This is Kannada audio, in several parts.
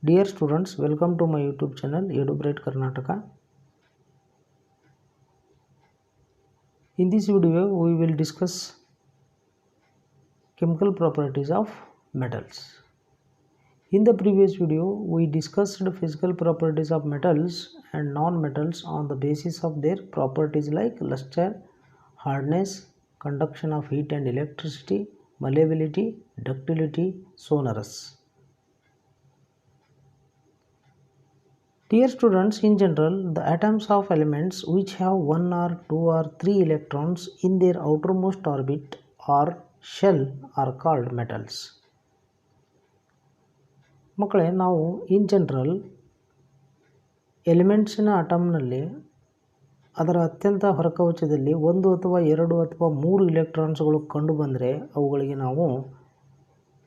Dear students, welcome to my YouTube channel EduBright Karnataka. In this video, we will discuss chemical properties of metals. In the previous video, we discussed the physical properties of metals and non-metals on the basis of their properties like luster, hardness, conduction of heat and electricity, malleability, ductility, sonorous. Dear students, in general, the atoms of elements which have 1 or 2 or 3 electrons in their outermost orbit or shell are called metals. ಮಕ್ಕಳೇ, ನಾವು ಇನ್ ಜನರಲ್ ಎಲಿಮೆಂಟ್ಸಿನ ಅಟಮ್ನಲ್ಲಿ ಅದರ ಅತ್ಯಂತ ಹೊರಕವಚದಲ್ಲಿ 1 ಅಥವಾ 2 ಅಥವಾ 3 ಇಲೆಕ್ಟ್ರಾನ್ಸ್ಗಳು ಕಂಡು ಬಂದರೆ ಅವುಗಳಿಗೆ ನಾವು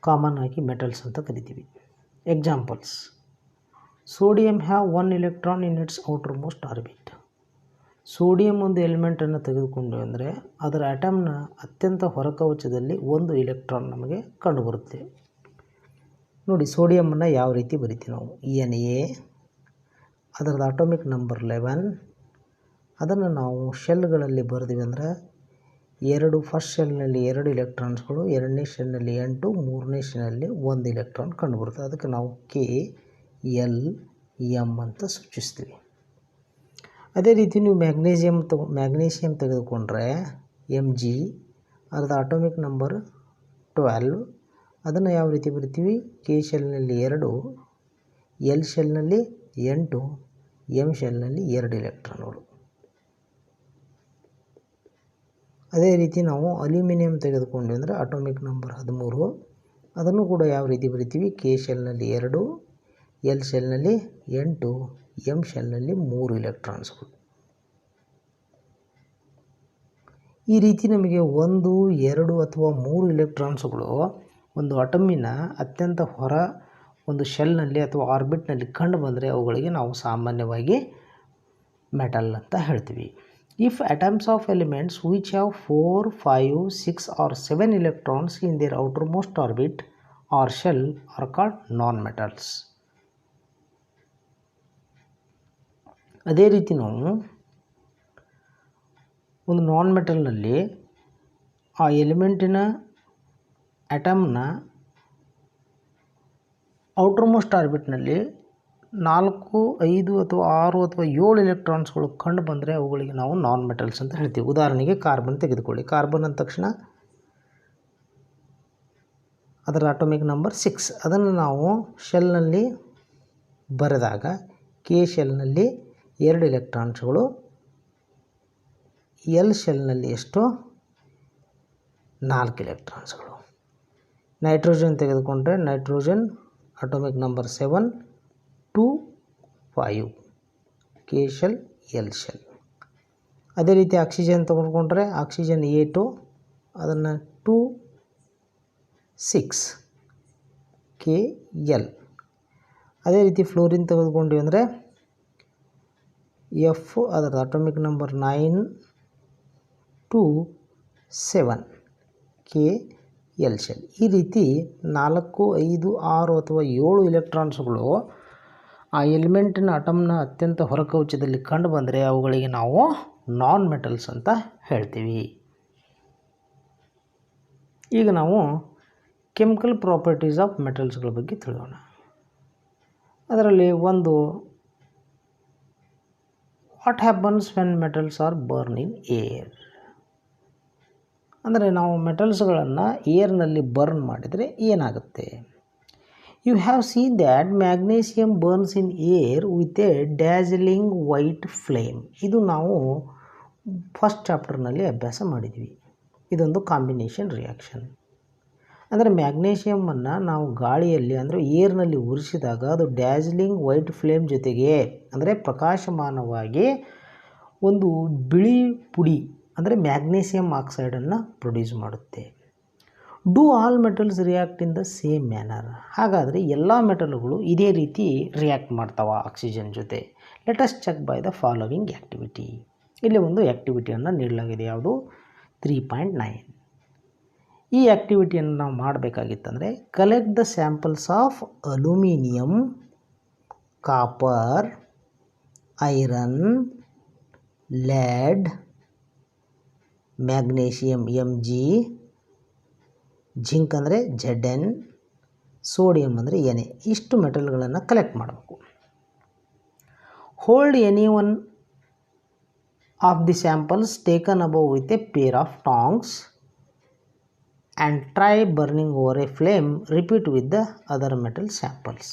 ಕಾಮನ್ ಆಗಿ ಮೆಟಲ್ಸ್ ಅಂತ ಕರಿತೀವಿ. Examples: sodium have 1 electron in its outermost orbit. Sodium ಒಂದು ಎಲಿಮೆಂಟನ್ನು ತೆಗೆದುಕೊಂಡು ಅಂದರೆ ಅದರ ಆಟಮ್ನ ಅತ್ಯಂತ ಹೊರಕವಚದಲ್ಲಿ 1 ಇಲೆಕ್ಟ್ರಾನ್ ನಮಗೆ ಕಂಡುಬರುತ್ತೆ. ನೋಡಿ, ಸೋಡಿಯಮನ್ನು ಯಾವ ರೀತಿ ಬರಿತೀವಿ ನಾವು? Na, ಅದರದ್ದು ಅಟೋಮಿಕ್ ನಂಬರ್ 11. ಅದನ್ನು ನಾವು ಶೆಲ್ಗಳಲ್ಲಿ ಬರೆದಿವಿ ಅಂದರೆ ಫಸ್ಟ್ ಶೆಲ್ನಲ್ಲಿ 2 ಇಲೆಕ್ಟ್ರಾನ್ಸ್ಗಳು, ಎರಡನೇ ಶೆಲ್ನಲ್ಲಿ 8, ಮೂರನೇ ಶೆಲ್ನಲ್ಲಿ 1 ಇಲೆಕ್ಟ್ರಾನ್ ಕಂಡುಬರುತ್ತೆ. ಅದಕ್ಕೆ ನಾವು K, L, M ಅಂತ ಸೂಚಿಸ್ತೀವಿ. ಅದೇ ರೀತಿ ನೀವು ಮ್ಯಾಗ್ನೀಷಿಯಮ್ ತೆಗೆದುಕೊಂಡ್ರೆ Mg, ಅದರ ಅಟೋಮಿಕ್ ನಂಬರ್ 12. ಅದನ್ನು ಯಾವ ರೀತಿ ಬರಿತೀವಿ? K ಶೆಲ್ನಲ್ಲಿ 2, L ಶೆಲ್ನಲ್ಲಿ 8, M ಶೆಲ್ನಲ್ಲಿ 2 ಇಲೆಕ್ಟ್ರಾನ್ಗಳು. ಅದೇ ರೀತಿ ನಾವು ಅಲ್ಯೂಮಿನಿಯಂ ತೆಗೆದುಕೊಂಡ್ವಿ ಅಂದರೆ ಅಟೋಮಿಕ್ ನಂಬರ್ 13. ಅದನ್ನು ಕೂಡ ಯಾವ ರೀತಿ ಬರಿತೀವಿ? K ಶೆಲ್ನಲ್ಲಿ 2, L ಶೆಲ್ನಲ್ಲಿ 8, M ಶೆಲ್ನಲ್ಲಿ 3 ಇಲೆಕ್ಟ್ರಾನ್ಸ್ಗಳು. ಈ ರೀತಿ ನಮಗೆ 1, 2 ಅಥವಾ 3 ಇಲೆಕ್ಟ್ರಾನ್ಸ್ಗಳು ಒಂದು ಅಟಮಿನ ಅತ್ಯಂತ ಹೊರ ಒಂದು ಶೆಲ್ನಲ್ಲಿ ಅಥವಾ ಆರ್ಬಿಟ್ನಲ್ಲಿ ಕಂಡು ಬಂದರೆ ಅವುಗಳಿಗೆ ನಾವು ಸಾಮಾನ್ಯವಾಗಿ ಮೆಟಲ್ ಅಂತ ಹೇಳ್ತೀವಿ. If atoms of elements which have 4, 5, 6 or 7 electrons in their outermost orbit or shell are called non-metals. ಅದೇ ರೀತಿ ನಾವು ಒಂದು ನಾನ್ ಮೆಟಲ್ನಲ್ಲಿ ಆ ಎಲಿಮೆಂಟಿನ ಆಟಮ್ನ ಔಟರ್ಮೋಸ್ಟ್ ಆರ್ಬಿಟ್ನಲ್ಲಿ 4, 5 ಅಥವಾ 6 ಅಥವಾ 7 ಇಲೆಕ್ಟ್ರಾನ್ಸ್ಗಳು ಕಂಡು ಬಂದರೆ ಅವುಗಳಿಗೆ ನಾವು ನಾನ್ ಮೆಟಲ್ಸ್ ಅಂತ ಹೇಳ್ತೀವಿ. ಉದಾಹರಣೆಗೆ ಕಾರ್ಬನ್ ತೆಗೆದುಕೊಳ್ಳಿ. ಕಾರ್ಬನ್ ಅಂದ ತಕ್ಷಣ ಅದರ ಅಟೋಮಿಕ್ ನಂಬರ್ 6. ಅದನ್ನು ನಾವು ಶೆಲ್ನಲ್ಲಿ ಬರೆದಾಗ K ಶೆಲ್ನಲ್ಲಿ 2 ಇಲೆಕ್ಟ್ರಾನ್ಸ್ಗಳು, L ಶೆಲ್ನಲ್ಲಿ ಎಷ್ಟು? 4 ಇಲೆಕ್ಟ್ರಾನ್ಸ್ಗಳು. ನೈಟ್ರೋಜನ್ ತೆಗೆದುಕೊಂಡ್ರೆ nitrogen atomic number 7, 2, 5, K shell, L shell. ಅದೇ ರೀತಿ ಆಕ್ಸಿಜನ್ ತೆಗೆದುಕೊಂಡ್ರೆ ಆಕ್ಸಿಜನ್ A2, ಅದನ್ನು 2, 6, K, L. ಅದೇ ರೀತಿ ಫ್ಲೋರಿನ್ ತೆಗೆದುಕೊಂಡ್ವಿ ಅಂದರೆ F, ಅದರ atomic number 9, 2, 7, K, L shell. ಈ ರೀತಿ 4, 5, 6 ಅಥವಾ 7 ಇಲೆಕ್ಟ್ರಾನ್ಸ್ಗಳು ಆ ಎಲಿಮೆಂಟಿನ ಅಟಮ್ನ ಅತ್ಯಂತ ಹೊರಕವಚದಲ್ಲಿ ಕಂಡು ಬಂದರೆ ಅವುಗಳಿಗೆ ನಾವು ನಾನ್ ಮೆಟಲ್ಸ್ ಅಂತ ಹೇಳ್ತೀವಿ. ಈಗ ನಾವು ಕೆಮಿಕಲ್ ಪ್ರಾಪರ್ಟೀಸ್ ಆಫ್ ಮೆಟಲ್ಸ್ಗಳ ಬಗ್ಗೆ ತಿಳಿಯೋಣ. ಅದರಲ್ಲಿ ಒಂದು, what happens when metals are burn in air? ಅಂದರೆ ನಾವು ಮೆಟಲ್ಸ್ಗಳನ್ನು ಏರ್ನಲ್ಲಿ ಬರ್ನ್ ಮಾಡಿದರೆ ಏನಾಗುತ್ತೆ? You have seen that magnesium burns in air with a dazzling white flame. ಇದು ನಾವು ಫಸ್ಟ್ ಚಾಪ್ಟರ್ನಲ್ಲಿ ಅಭ್ಯಾಸ ಮಾಡಿದ್ವಿ. ಇದೊಂದು ಕಾಂಬಿನೇಷನ್ ರಿಯಾಕ್ಷನ್. ಅಂದರೆ ಮ್ಯಾಗ್ನೀಷಿಯಮನ್ನು ನಾವು ಗಾಳಿಯಲ್ಲಿ ಅಂದರೆ ಏರ್ನಲ್ಲಿ ಉರಿಸಿದಾಗ ಅದು ಡ್ಯಾಜ್ಲಿಂಗ್ ವೈಟ್ ಫ್ಲೇಮ್ ಜೊತೆಗೆ ಅಂದರೆ ಪ್ರಕಾಶಮಾನವಾಗಿ ಒಂದು ಬಿಳಿ ಪುಡಿ ಅಂದರೆ ಮ್ಯಾಗ್ನೀಷಿಯಮ್ ಆಕ್ಸೈಡನ್ನು ಪ್ರೊಡ್ಯೂಸ್ ಮಾಡುತ್ತೆ. Do all metals react in the same manner? ಹಾಗಾದರೆ ಎಲ್ಲ ಮೆಟಲ್ಗಳು ಇದೇ ರೀತಿ ರಿಯಾಕ್ಟ್ ಮಾಡ್ತಾವ ಆಕ್ಸಿಜನ್ ಜೊತೆ? Let us check by the following activity. ಇಲ್ಲಿ ಒಂದು ಆ್ಯಕ್ಟಿವಿಟಿಯನ್ನು ನೀಡಲಾಗಿದೆ. ಯಾವುದು? 3.9. ಈ ಆ್ಯಕ್ಟಿವಿಟಿಯನ್ನು ನಾವು ಮಾಡಬೇಕಾಗಿತ್ತಂದರೆ collect the samples of aluminium copper, iron, lead, magnesium Mg, zinc ಅಂದರೆ Zn, ಸೋಡಿಯಂ ಅಂದರೆ Na. ಇಷ್ಟು ಮೆಟಲ್ಗಳನ್ನು ಕಲೆಕ್ಟ್ ಮಾಡಬೇಕು. Hold any one of the samples taken above with A pair of tongues and try burning over A flame, repeat with the other metal samples.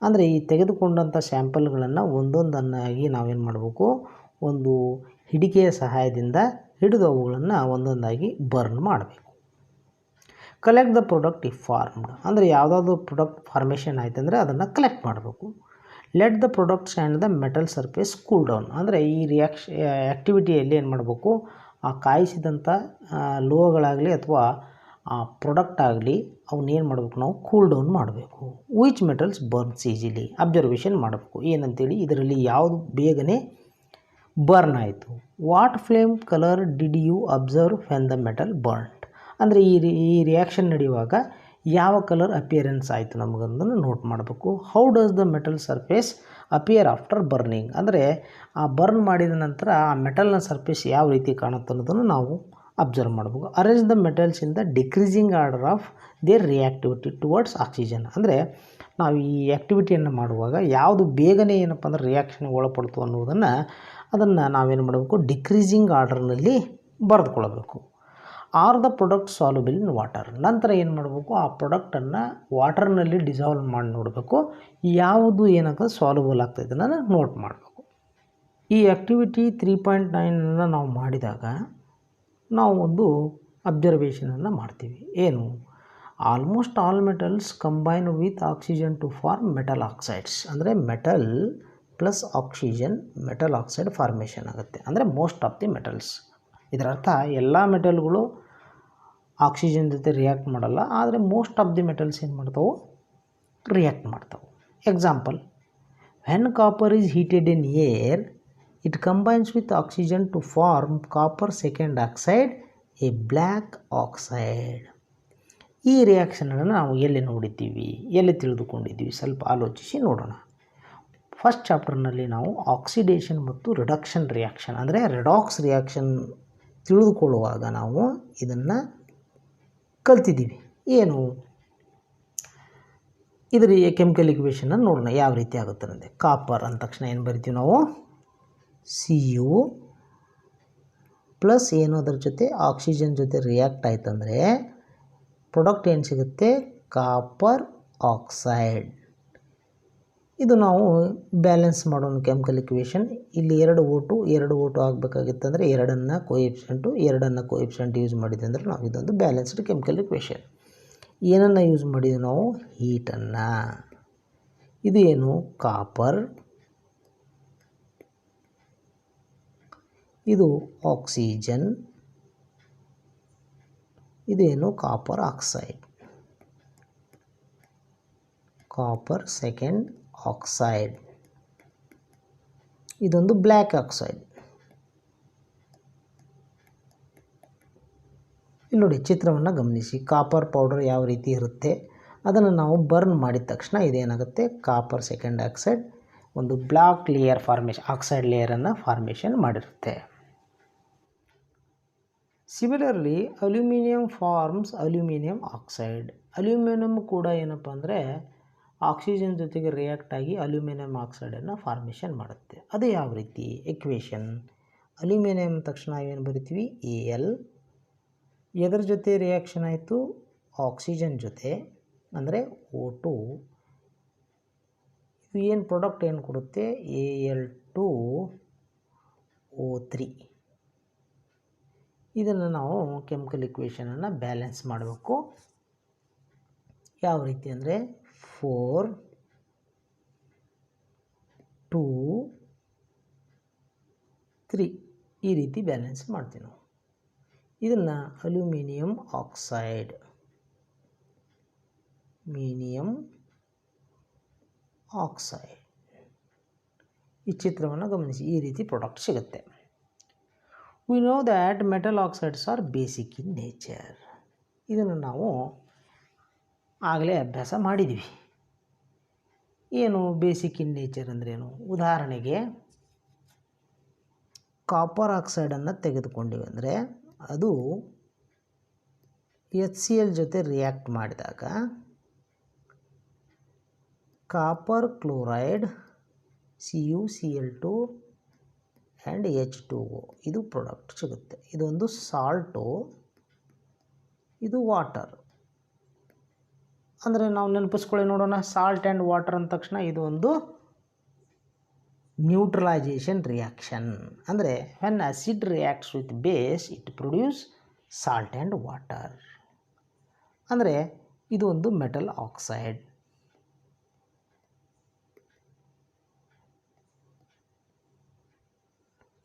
ಅಂದರೆ ಈ ತೆಗೆದುಕೊಂಡಂಥ ಸ್ಯಾಂಪಲ್ಗಳನ್ನು ಒಂದೊಂದನ್ನಾಗಿ ನಾವೇನು ಮಾಡಬೇಕು, ಒಂದು ಹಿಡಿಕೆಯ ಸಹಾಯದಿಂದ ಹಿಡಿದು ಅವುಗಳನ್ನು ಒಂದೊಂದಾಗಿ ಬರ್ನ್ ಮಾಡಬೇಕು. Collect the product if formed, ಅಂದರೆ ಯಾವುದಾದ್ರು ಪ್ರಾಡಕ್ಟ್ ಫಾರ್ಮೇಷನ್ ಆಯ್ತು ಅಂದರೆ ಅದನ್ನು ಕಲೆಕ್ಟ್ ಮಾಡಬೇಕು. Let the products and the metal surface cool down, ಅಂದರೆ ಈ ಆ್ಯಕ್ಟಿವಿಟಿಯಲ್ಲಿ ಏನು ಮಾಡಬೇಕು, ಆ ಕಾಯಿಸಿದಂಥ ಲೋಹಗಳಾಗಲಿ ಅಥವಾ ಆ ಪ್ರಾಡಕ್ಟ್ ಆಗಲಿ ಅವನ್ನೇನು ಮಾಡಬೇಕು, ನಾವು ಕೂಲ್ ಡೌನ್ ಮಾಡಬೇಕು. Which metals burns easily, observation ಮಾಡಬೇಕು. ಏನಂತೇಳಿ ಇದರಲ್ಲಿ ಯಾವುದು ಬೇಗನೆ ಬರ್ನ್ ಆಯಿತು. What flame colour did you observe when the metal burned, ಅಂದರೆ ಈ ರಿಯಾಕ್ಷನ್ ನಡೆಯುವಾಗ ಯಾವ ಕಲರ್ ಅಪಿಯರೆನ್ಸ್ ಆಯಿತು ನಮಗಂದನ್ನು ನೋಟ್ ಮಾಡಬೇಕು. How does the metal surface appear after burning, ಅಂದರೆ ಆ ಬರ್ನ್ ಮಾಡಿದ ನಂತರ ಆ ಮೆಟಲ್ನ ಸರ್ಫೇಸ್ ಯಾವ ರೀತಿ ಕಾಣುತ್ತೆ ಅನ್ನೋದನ್ನು ನಾವು ಅಬ್ಸರ್ವ್ ಮಾಡಬೇಕು. Arrange the metals in the decreasing order of their reactivity towards oxygen, ಅಂದರೆ ನಾವು ಈ ಆ್ಯಕ್ಟಿವಿಟಿಯನ್ನು ಮಾಡುವಾಗ ಯಾವುದು ಬೇಗನೆ ಏನಪ್ಪ ಅಂದರೆ ರಿಯಾಕ್ಷನ್ಗೆ ಒಳಪಡ್ತು ಅದನ್ನು ನಾವೇನು ಮಾಡಬೇಕು, ಡಿಕ್ರೀಸಿಂಗ್ ಆರ್ಡರ್ನಲ್ಲಿ ಬರೆದುಕೊಳ್ಬೇಕು. Are the product soluble in water, ನಂತರ ಏನು ಮಾಡಬೇಕು, ಆ ಪ್ರಾಡಕ್ಟನ್ನು ವಾಟರ್ನಲ್ಲಿ ಡಿಸಾಲ್ವ್ ಮಾಡಿ ನೋಡಬೇಕು, ಯಾವುದು ಏನಾಗ್ತದೆ ಸಾಲ್ಯುಬಲ್ ಆಗ್ತದೆ ಅದನ್ನು ನೋಟ್ ಮಾಡಬೇಕು. ಈ ಆ್ಯಕ್ಟಿವಿಟಿ 3.9 ನಾವು ಮಾಡಿದಾಗ ನಾವು ಒಂದು ಅಬ್ಸರ್ವೇಷನನ್ನು ಮಾಡ್ತೀವಿ. ಏನು, almost all metals combine with oxygen to form metal oxides, ಅಂದರೆ metal plus oxygen metal oxide formation ಆಗುತ್ತೆ. ಅಂದರೆ ಮೋಸ್ಟ್ ಆಫ್ ದಿ ಮೆಟಲ್ಸ್, ಇದರ ಅರ್ಥ ಎಲ್ಲ ಮೆಟಲ್ಗಳು ಆಕ್ಸಿಜನ್ ಜೊತೆ ರಿಯಾಕ್ಟ್ ಮಾಡಲ್ಲ, ಆದರೆ ಮೋಸ್ಟ್ ಆಫ್ ದಿ ಮೆಟಲ್ಸ್ ಏನು ಮಾಡ್ತಾವೆ, ರಿಯಾಕ್ಟ್ ಮಾಡ್ತಾವೆ. Example, when copper is heated in air it combines with oxygen to form copper second oxide, a black oxide. ಈ ರಿಯಾಕ್ಷನನ್ನು ನಾವು ಎಲ್ಲಿ ನೋಡಿದ್ದೀವಿ, ಎಲ್ಲಿ ತಿಳಿದುಕೊಂಡಿದ್ದೀವಿ, ಸ್ವಲ್ಪ ಆಲೋಚಿಸಿ ನೋಡೋಣ. ಫಸ್ಟ್ ಚಾಪ್ಟರ್ನಲ್ಲಿ ನಾವು ಆಕ್ಸಿಡೇಷನ್ ಮತ್ತು ರಿಡಕ್ಷನ್ ರಿಯಾಕ್ಷನ್, ಅಂದರೆ ರೆಡಾಕ್ಸ್ ರಿಯಾಕ್ಷನ್ ತಿಳಿದುಕೊಳ್ಳುವಾಗ ನಾವು ಇದನ್ನು ಕಲ್ತಿದ್ದೀವಿ. ಏನು, ಇದರ ಕೆಮಿಕಲ್ ಇಕ್ವೇಷನನ್ನು ನೋಡೋಣ ಯಾವ ರೀತಿ ಆಗುತ್ತೆ ಅಂದರೆ, ಕಾಪರ್ ಅಂದ ತಕ್ಷಣ ಏನು ಬರಿತೀವಿ ನಾವು, Cu ಪ್ಲಸ್ ಏನು ಅದರ ಜೊತೆ ಆಕ್ಸಿಜನ್ ಜೊತೆ ರಿಯಾಕ್ಟ್ ಆಯ್ತಂದರೆ ಪ್ರಾಡಕ್ಟ್ ಏನು ಸಿಗುತ್ತೆ, ಕಾಪರ್ ಆಕ್ಸೈಡ್. ಇದು ನಾವು ಬ್ಯಾಲೆನ್ಸ್ ಮಾಡೋಣ ಕೆಮಿಕಲ್ ಇಕ್ವೇಷನ್. ಇಲ್ಲಿ 2 O2 ಆಗಬೇಕಾಗಿತ್ತಂದರೆ ಎರಡನ್ನು ಕೋಎಫಿಷಿಯಂಟ್ ಯೂಸ್ ಮಾಡಿದೆ ಅಂದರೆ ನಾವು ಇದೊಂದು ಬ್ಯಾಲೆನ್ಸ್ಡ್ ಕೆಮಿಕಲ್ ಇಕ್ವೇಷನ್. ಏನನ್ನು ಯೂಸ್ ಮಾಡಿದ್ವಿ ನಾವು, ಹೀಟನ್ನು. ಇದು ಏನು, ಕಾಪರ್, ಇದು ಆಕ್ಸಿಜನ್, ಇದೇನು copper oxide, copper second oxide. ಇದೊಂದು ಬ್ಲ್ಯಾಕ್ ಆಕ್ಸೈಡ್. ಇಲ್ಲಿ ನೋಡಿ ಚಿತ್ರವನ್ನು ಗಮನಿಸಿ, ಕಾಪರ್ ಪೌಡರ್ ಯಾವ ರೀತಿ ಇರುತ್ತೆ ಅದನ್ನು ನಾವು ಬರ್ನ್ ಮಾಡಿದ ತಕ್ಷಣ ಇದೇನಾಗುತ್ತೆ, ಕಾಪರ್ ಸೆಕೆಂಡ್ ಆಕ್ಸೈಡ್ ಒಂದು ಬ್ಲ್ಯಾಕ್ ಲೇಯರ್ ಫಾರ್ಮೇಷನ್, ಆಕ್ಸೈಡ್ ಲೇಯರನ್ನು ಫಾರ್ಮೇಷನ್ ಮಾಡಿರುತ್ತೆ. Similarly aluminium forms aluminium oxide. Aluminium ಕೂಡ ಏನಪ್ಪ ಅಂದರೆ ಆಕ್ಸಿಜನ್ ಜೊತೆಗೆ ರಿಯಾಕ್ಟ್ ಆಗಿ ಅಲ್ಯೂಮಿನಿಯಂ ಆಕ್ಸೈಡನ್ನು ಫಾರ್ಮೇಷನ್ ಮಾಡುತ್ತೆ. ಅದು ಯಾವ ರೀತಿ ಇಕ್ವೇಷನ್, ಅಲ್ಯೂಮಿನಿಯಂ ತಕ್ಷಣ ಏನು ಬರಿತೀವಿ, Al, ಎದರ ಜೊತೆ ರಿಯಾಕ್ಷನ್ ಆಯಿತು, ಆಕ್ಸಿಜನ್ ಜೊತೆ, ಅಂದರೆ O2. ಇದು ಏನು ಪ್ರಾಡಕ್ಟ್ ಏನು ಕೊಡುತ್ತೆ, Al2O3. ಇದನ್ನು ನಾವು ಕೆಮಿಕಲ್ ಇಕ್ವೇಷನನ್ನು ಬ್ಯಾಲೆನ್ಸ್ ಮಾಡಬೇಕು. ಯಾವ ರೀತಿ ಅಂದರೆ 4 2 3 ಈ ರೀತಿ ಬ್ಯಾಲೆನ್ಸ್ ಮಾಡ್ತೀವಿ ನಾವು. ಇದನ್ನು ಅಲ್ಯೂಮಿನಿಯಂ ಆಕ್ಸೈಡ್, ಈ ಚಿತ್ರವನ್ನು ಗಮನಿಸಿ, ಈ ರೀತಿ ಪ್ರಾಡಕ್ಟ್ ಸಿಗುತ್ತೆ. We know that metal oxides R basic in nature. ಇದನ್ನು ನಾವು ಆಗಲೇ ಅಭ್ಯಾಸ ಮಾಡಿದ್ದೀವಿ. ಏನು ಬೇಸಿಕ್ ಇನ್ ನೇಚರ್ ಅಂದ್ರೇನು? ಉದಾಹರಣೆಗೆ ಕಾಪರ್ ಆಕ್ಸೈಡನ್ನು ತೆಗೆದುಕೊಂಡಿವೆ ಅಂದರೆ ಅದು HCl ಜೊತೆ ರಿಯಾಕ್ಟ್ ಮಾಡಿದಾಗ copper chloride CuCl2 and H2O ಇದು ಪ್ರಾಡಕ್ಟ್ ಸಿಗುತ್ತೆ. ಇದೊಂದು ಸಾಲ್ಟು, ಇದು ವಾಟರ್. ಅಂದರೆ ನಾವು ನೆನಪಿಸ್ಕೊಳ್ಳಿ ನೋಡೋಣ, ಸಾಲ್ಟ್ ಆ್ಯಂಡ್ ವಾಟರ್ ಅಂದ ತಕ್ಷಣ ಇದು ಒಂದು ನ್ಯೂಟ್ರಲೈಸೇಷನ್ ರಿಯಾಕ್ಷನ್. ಅಂದರೆ when acid reacts with base it produce salt and water. ಅಂದರೆ ಇದು ಒಂದು ಮೆಟಲ್ ಆಕ್ಸೈಡ್.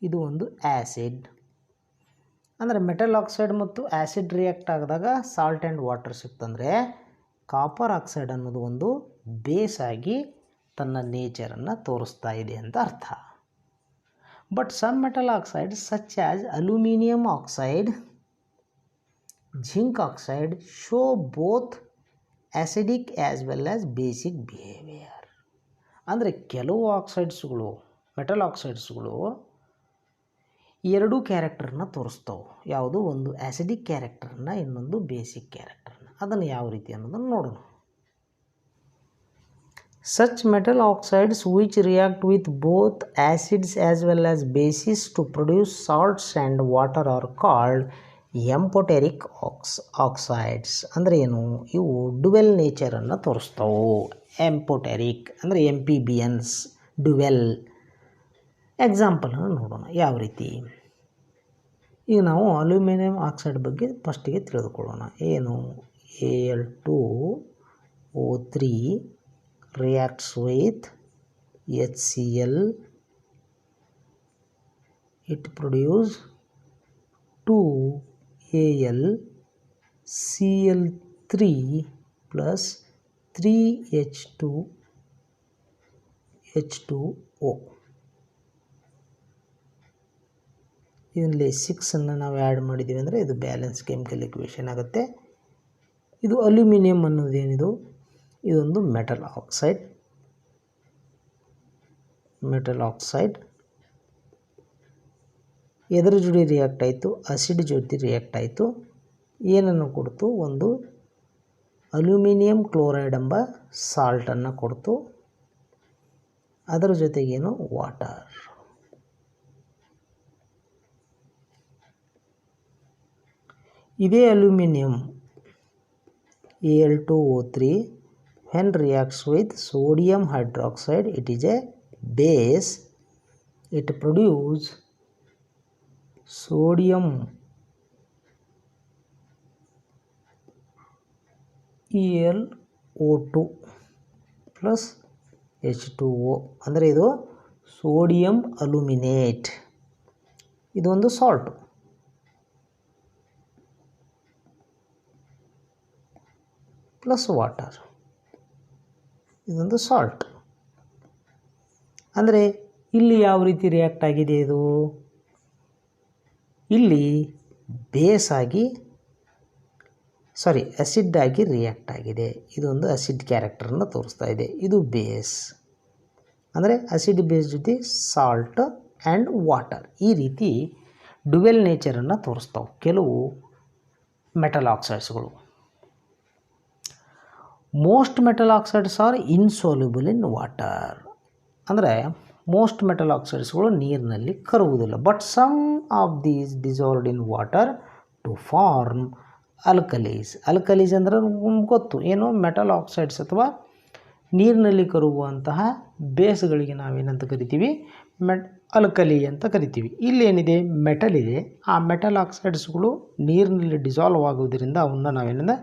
ಇದು ಒಂದು ಆ್ಯಸಿಡ್. ಅಂದರೆ ಮೆಟಲ್ ಆಕ್ಸೈಡ್ ಮತ್ತು ಆ್ಯಸಿಡ್ ರಿಯಾಕ್ಟ್ ಆಗಿದಾಗ ಸಾಲ್ಟ್ ಆ್ಯಂಡ್ ವಾಟರ್ ಸಿಕ್ತಂದರೆ ಕಾಪರ್ ಆಕ್ಸೈಡ್ ಅನ್ನೋದು ಒಂದು ಬೇಸ್ ಆಗಿ ತನ್ನ ನೇಚರನ್ನು ತೋರಿಸ್ತಾ ಇದೆ ಅಂತ ಅರ್ಥ. But some metal oxide such as aluminium oxide, zinc oxide show both acidic as well as basic behaviour. ಅಂದರೆ ಕೆಲವು ಆಕ್ಸೈಡ್ಸ್ಗಳು, ಮೆಟಲ್ ಆಕ್ಸೈಡ್ಸ್ಗಳು ಎರಡೂ ಕ್ಯಾರೆಕ್ಟರನ್ನ ತೋರಿಸ್ತವೆ. ಯಾವುದು? ಒಂದು ಆ್ಯಸಿಡಿಕ್ ಕ್ಯಾರೆಕ್ಟರನ್ನ, ಇನ್ನೊಂದು ಬೇಸಿಕ್ ಕ್ಯಾರೆಕ್ಟರನ್ನ. ಅದನ್ನು ಯಾವ ರೀತಿ ಅನ್ನೋದನ್ನು ನೋಡೋಣ. Such metal oxides which react with both acids as well as bases to produce salts and water are called amphoteric oxides. ಅಂದರೆ ಏನು? ಇವು ಡುವೆಲ್ ನೇಚರನ್ನು ತೋರಿಸ್ತವೆ. ಎಂಪೊಟೆರಿಕ್ ಅಂದರೆ MPBNs, ಡುವೆಲ್. ಎಕ್ಸಾಂಪಲನ್ನು ನೋಡೋಣ ಯಾವ ರೀತಿ. ಈಗ ನಾವು ಅಲ್ಯೂಮಿನಿಯಂ ಆಕ್ಸೈಡ್ ಬಗ್ಗೆ ಫಸ್ಟಿಗೆ ತಿಳಿದುಕೊಳ್ಳೋಣ. ಏನು? Al2O3 reacts with HCl, it produces 2AlCl3 plus 3H2O. ಇದರಲ್ಲಿ 6ಅನ್ನು ನಾವು ಆ್ಯಡ್ ಮಾಡಿದ್ದೀವಿ ಅಂದರೆ ಇದು ಬ್ಯಾಲೆನ್ಸ್ ಕೆಮಿಕಲ್ ಇಕ್ವೇಷನ್ ಆಗುತ್ತೆ. ಇದು ಅಲ್ಯೂಮಿನಿಯಂ ಅನ್ನೋದೇನಿದು? ಇದೊಂದು ಮೆಟಲ್ ಆಕ್ಸೈಡ್. ಎದರ ಜೋಡಿ ರಿಯಾಕ್ಟ್ ಆಯಿತು? ಆಸಿಡ್ ಜೊತೆ ರಿಯಾಕ್ಟ್ ಆಯಿತು. ಏನನ್ನು ಕೊಡ್ತು? ಒಂದು ಅಲ್ಯೂಮಿನಿಯಂ ಕ್ಲೋರೈಡ್ ಎಂಬ ಸಾಲ್ಟನ್ನು ಕೊಡ್ತು. ಅದರ ಜೊತೆಗೇನು? ವಾಟರ್. ಇದೇ aluminium Al2O3 when reacts with sodium hydroxide, it is a base. It produces sodium ElO2 plus H2O. ಅಂದರೆ ಇದು ಸೋಡಿಯಂ ಅಲ್ಯೂಮಿನೇಟ್. ಇದೊಂದು ಸಾಲ್ಟ್. Plus water. ಇದೊಂದು ಸಾಲ್ಟ್. ಅಂದರೆ ಇಲ್ಲಿ ಯಾವ ರೀತಿ ರಿಯಾಕ್ಟ್ ಆಗಿದೆ? ಇದು ಇಲ್ಲಿ ಬೇಸ್ ಆಗಿ ಆಸಿಡ್ ಆಗಿ ರಿಯಾಕ್ಟ್ ಆಗಿದೆ. ಇದೊಂದು ಆಸಿಡ್ ಕ್ಯಾರೆಕ್ಟರನ್ನು ತೋರಿಸ್ತಾ ಇದೆ. ಇದು ಬೇಸ್. ಅಂದರೆ ಆಸಿಡ್ ಬೇಸ್ ಜೊತೆ ಸಾಲ್ಟ್ ಆ್ಯಂಡ್ ವಾಟರ್. ಈ ರೀತಿ ಡುವೆಲ್ ನೇಚರನ್ನು ತೋರಿಸ್ತಾವೆ ಕೆಲವು ಮೆಟಲ್ ಆಕ್ಸೈಡ್ಸ್ಗಳು. Most metal oxides are insoluble in water. ಅಂದರೆ ಮೋಸ್ಟ್ ಮೆಟಲ್ ಆಕ್ಸೈಡ್ಸ್ಗಳು ನೀರಿನಲ್ಲಿ ಕರಗುವುದಿಲ್ಲ. But some of these dissolved in water to form alkalis. Alkalis ಅಂದರೆ ಗೊತ್ತು ಏನು? ಮೆಟಲ್ ಆಕ್ಸೈಡ್ಸ್ ಅಥವಾ ನೀರಿನಲ್ಲಿ ಕರಗುವಂತಹ ಬೇಸ್ಗಳಿಗೆ ನಾವೇನಂತ ಕರಿತೀವಿ? ಅಲ್ಕಲಿ ಅಂತ ಕರಿತೀವಿ. ಇಲ್ಲೇನಿದೆ? ಮೆಟಲ್ ಇದೆ. ಆ ಮೆಟಲ್ ಆಕ್ಸೈಡ್ಸ್ಗಳು ನೀರಿನಲ್ಲಿ ಡಿಸಾಲ್ವ್ ಆಗುವುದರಿಂದ ಅವನ್ನ ನಾವೇನಂದ್ರೆ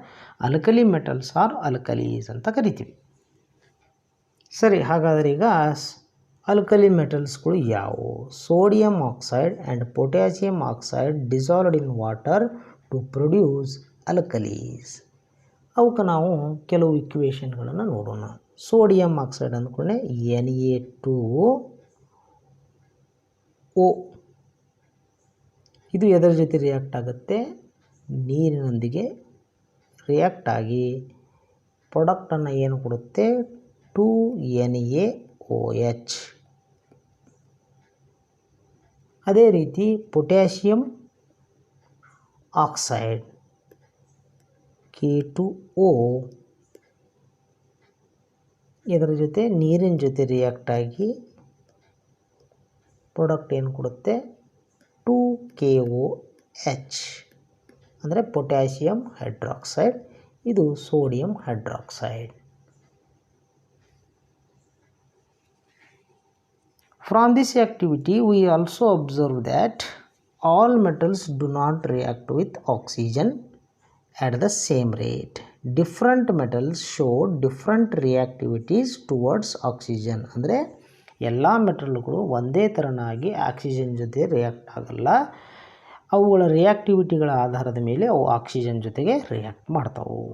ಅಲ್ಕಲಿ ಮೆಟಲ್ಸ್ ಆರ್ ಅಲ್ಕಲೀಸ್ ಅಂತ ಕರಿತೀವಿ. ಸರಿ, ಹಾಗಾದರೆ ಈಗ ಅಲ್ಕಲಿ ಮೆಟಲ್ಸ್ಗಳು ಯಾವುವು? Sodium oxide and potassium oxide dissolved in water to produce alkalis. ಅವಕ್ಕೆ ನಾವು ಕೆಲವು ಇಕ್ವೇಷನ್ಗಳನ್ನು ನೋಡೋಣ. ಸೋಡಿಯಂ ಆಕ್ಸೈಡ್ ಅಂದ್ಕೊಂಡೆ Na2O. ಇದು ಎದರ ಜೊತೆ ರಿಯಾಕ್ಟ್ ಆಗುತ್ತೆ? ನೀರಿನೊಂದಿಗೆ ರಿಯಾಕ್ಟ್ ಆಗಿ ಪ್ರಾಡಕ್ಟನ್ನು ಏನು ಕೊಡುತ್ತೆ? 2NaOH. ಅದೇ ರೀತಿ ಪೊಟ್ಯಾಷಿಯಂ ಆಕ್ಸೈಡ್ K2O ಇದರ ಜೊತೆ ನೀರಿನ ಜೊತೆ ರಿಯಾಕ್ಟ್ ಆಗಿ ಪ್ರಾಡಕ್ಟ್ ಏನು ಕೊಡುತ್ತೆ 2KOH ಅಂದರೆ ಪೊಟ್ಯಾಷಿಯಂ ಹೈಡ್ರಾಕ್ಸೈಡ್. ಇದು sodium hydroxide. From this activity we also observe that all metals do not react with oxygen at the same rate. Different metals show different reactivities towards oxygen. ಅಂದರೆ ಎಲ್ಲ ಮೆಟಲ್ಗಳು ಒಂದೇ ಥರನಾಗಿ ಆಕ್ಸಿಜನ್ ಜೊತೆ ರಿಯಾಕ್ಟ್ ಆಗಲ್ಲ. ಅವುಗಳ ರಿಯಾಕ್ಟಿವಿಟಿಗಳ ಆಧಾರದ ಮೇಲೆ ಅವು ಆಕ್ಸಿಜನ್ ಜೊತೆಗೆ ರಿಯಾಕ್ಟ್ ಮಾಡ್ತಾವೆ.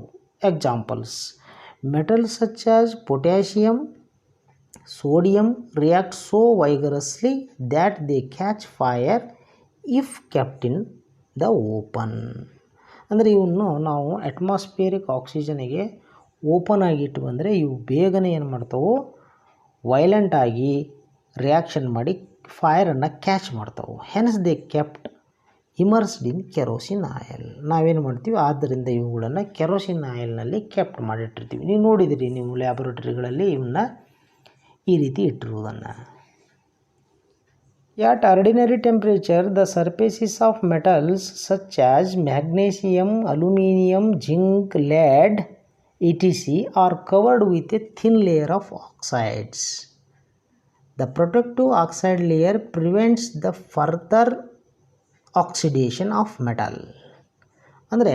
Examples: metals such as potassium, sodium react so vigorously that they catch fire if kept in the open. ಅಂದರೆ ಇವನ್ನು ನಾವು ಅಟ್ಮಾಸ್ಫಿಯರಿಕ್ ಆಕ್ಸಿಜನಿಗೆ ಓಪನ್ ಆಗಿಟ್ಟು ಬಂದರೆ ಇವು ಬೇಗನೆ ಏನು ಮಾಡ್ತಾವೆ, ವೈಲೆಂಟಾಗಿ ರಿಯಾಕ್ಷನ್ ಮಾಡಿ ಫೈರನ್ನು ಕ್ಯಾಚ್ ಮಾಡ್ತಾವೆ. Hence they kept immersed in kerosene oil. ನಾವೇನು ಮಾಡ್ತೀವಿ, ಆದ್ದರಿಂದ ಇವುಗಳನ್ನು ಕೆರೋಸಿನ್ ಆಯಿಲ್ನಲ್ಲಿ ಕೆಪ್ಟ್ ಮಾಡಿಟ್ಟಿರ್ತೀವಿ. ನೀವು ನೋಡಿದಿರಿ ನೀವು ಲ್ಯಾಬೊರೇಟರಿಗಳಲ್ಲಿ ಇವನ್ನ ಈ ರೀತಿ ಇಟ್ಟಿರುವುದನ್ನು. At ordinary temperature, the surfaces of metals such as magnesium, aluminum, zinc, lead, etc. are covered with a thin layer of oxides. The protective oxide layer prevents the further oxidation of metal. ಅಂದರೆ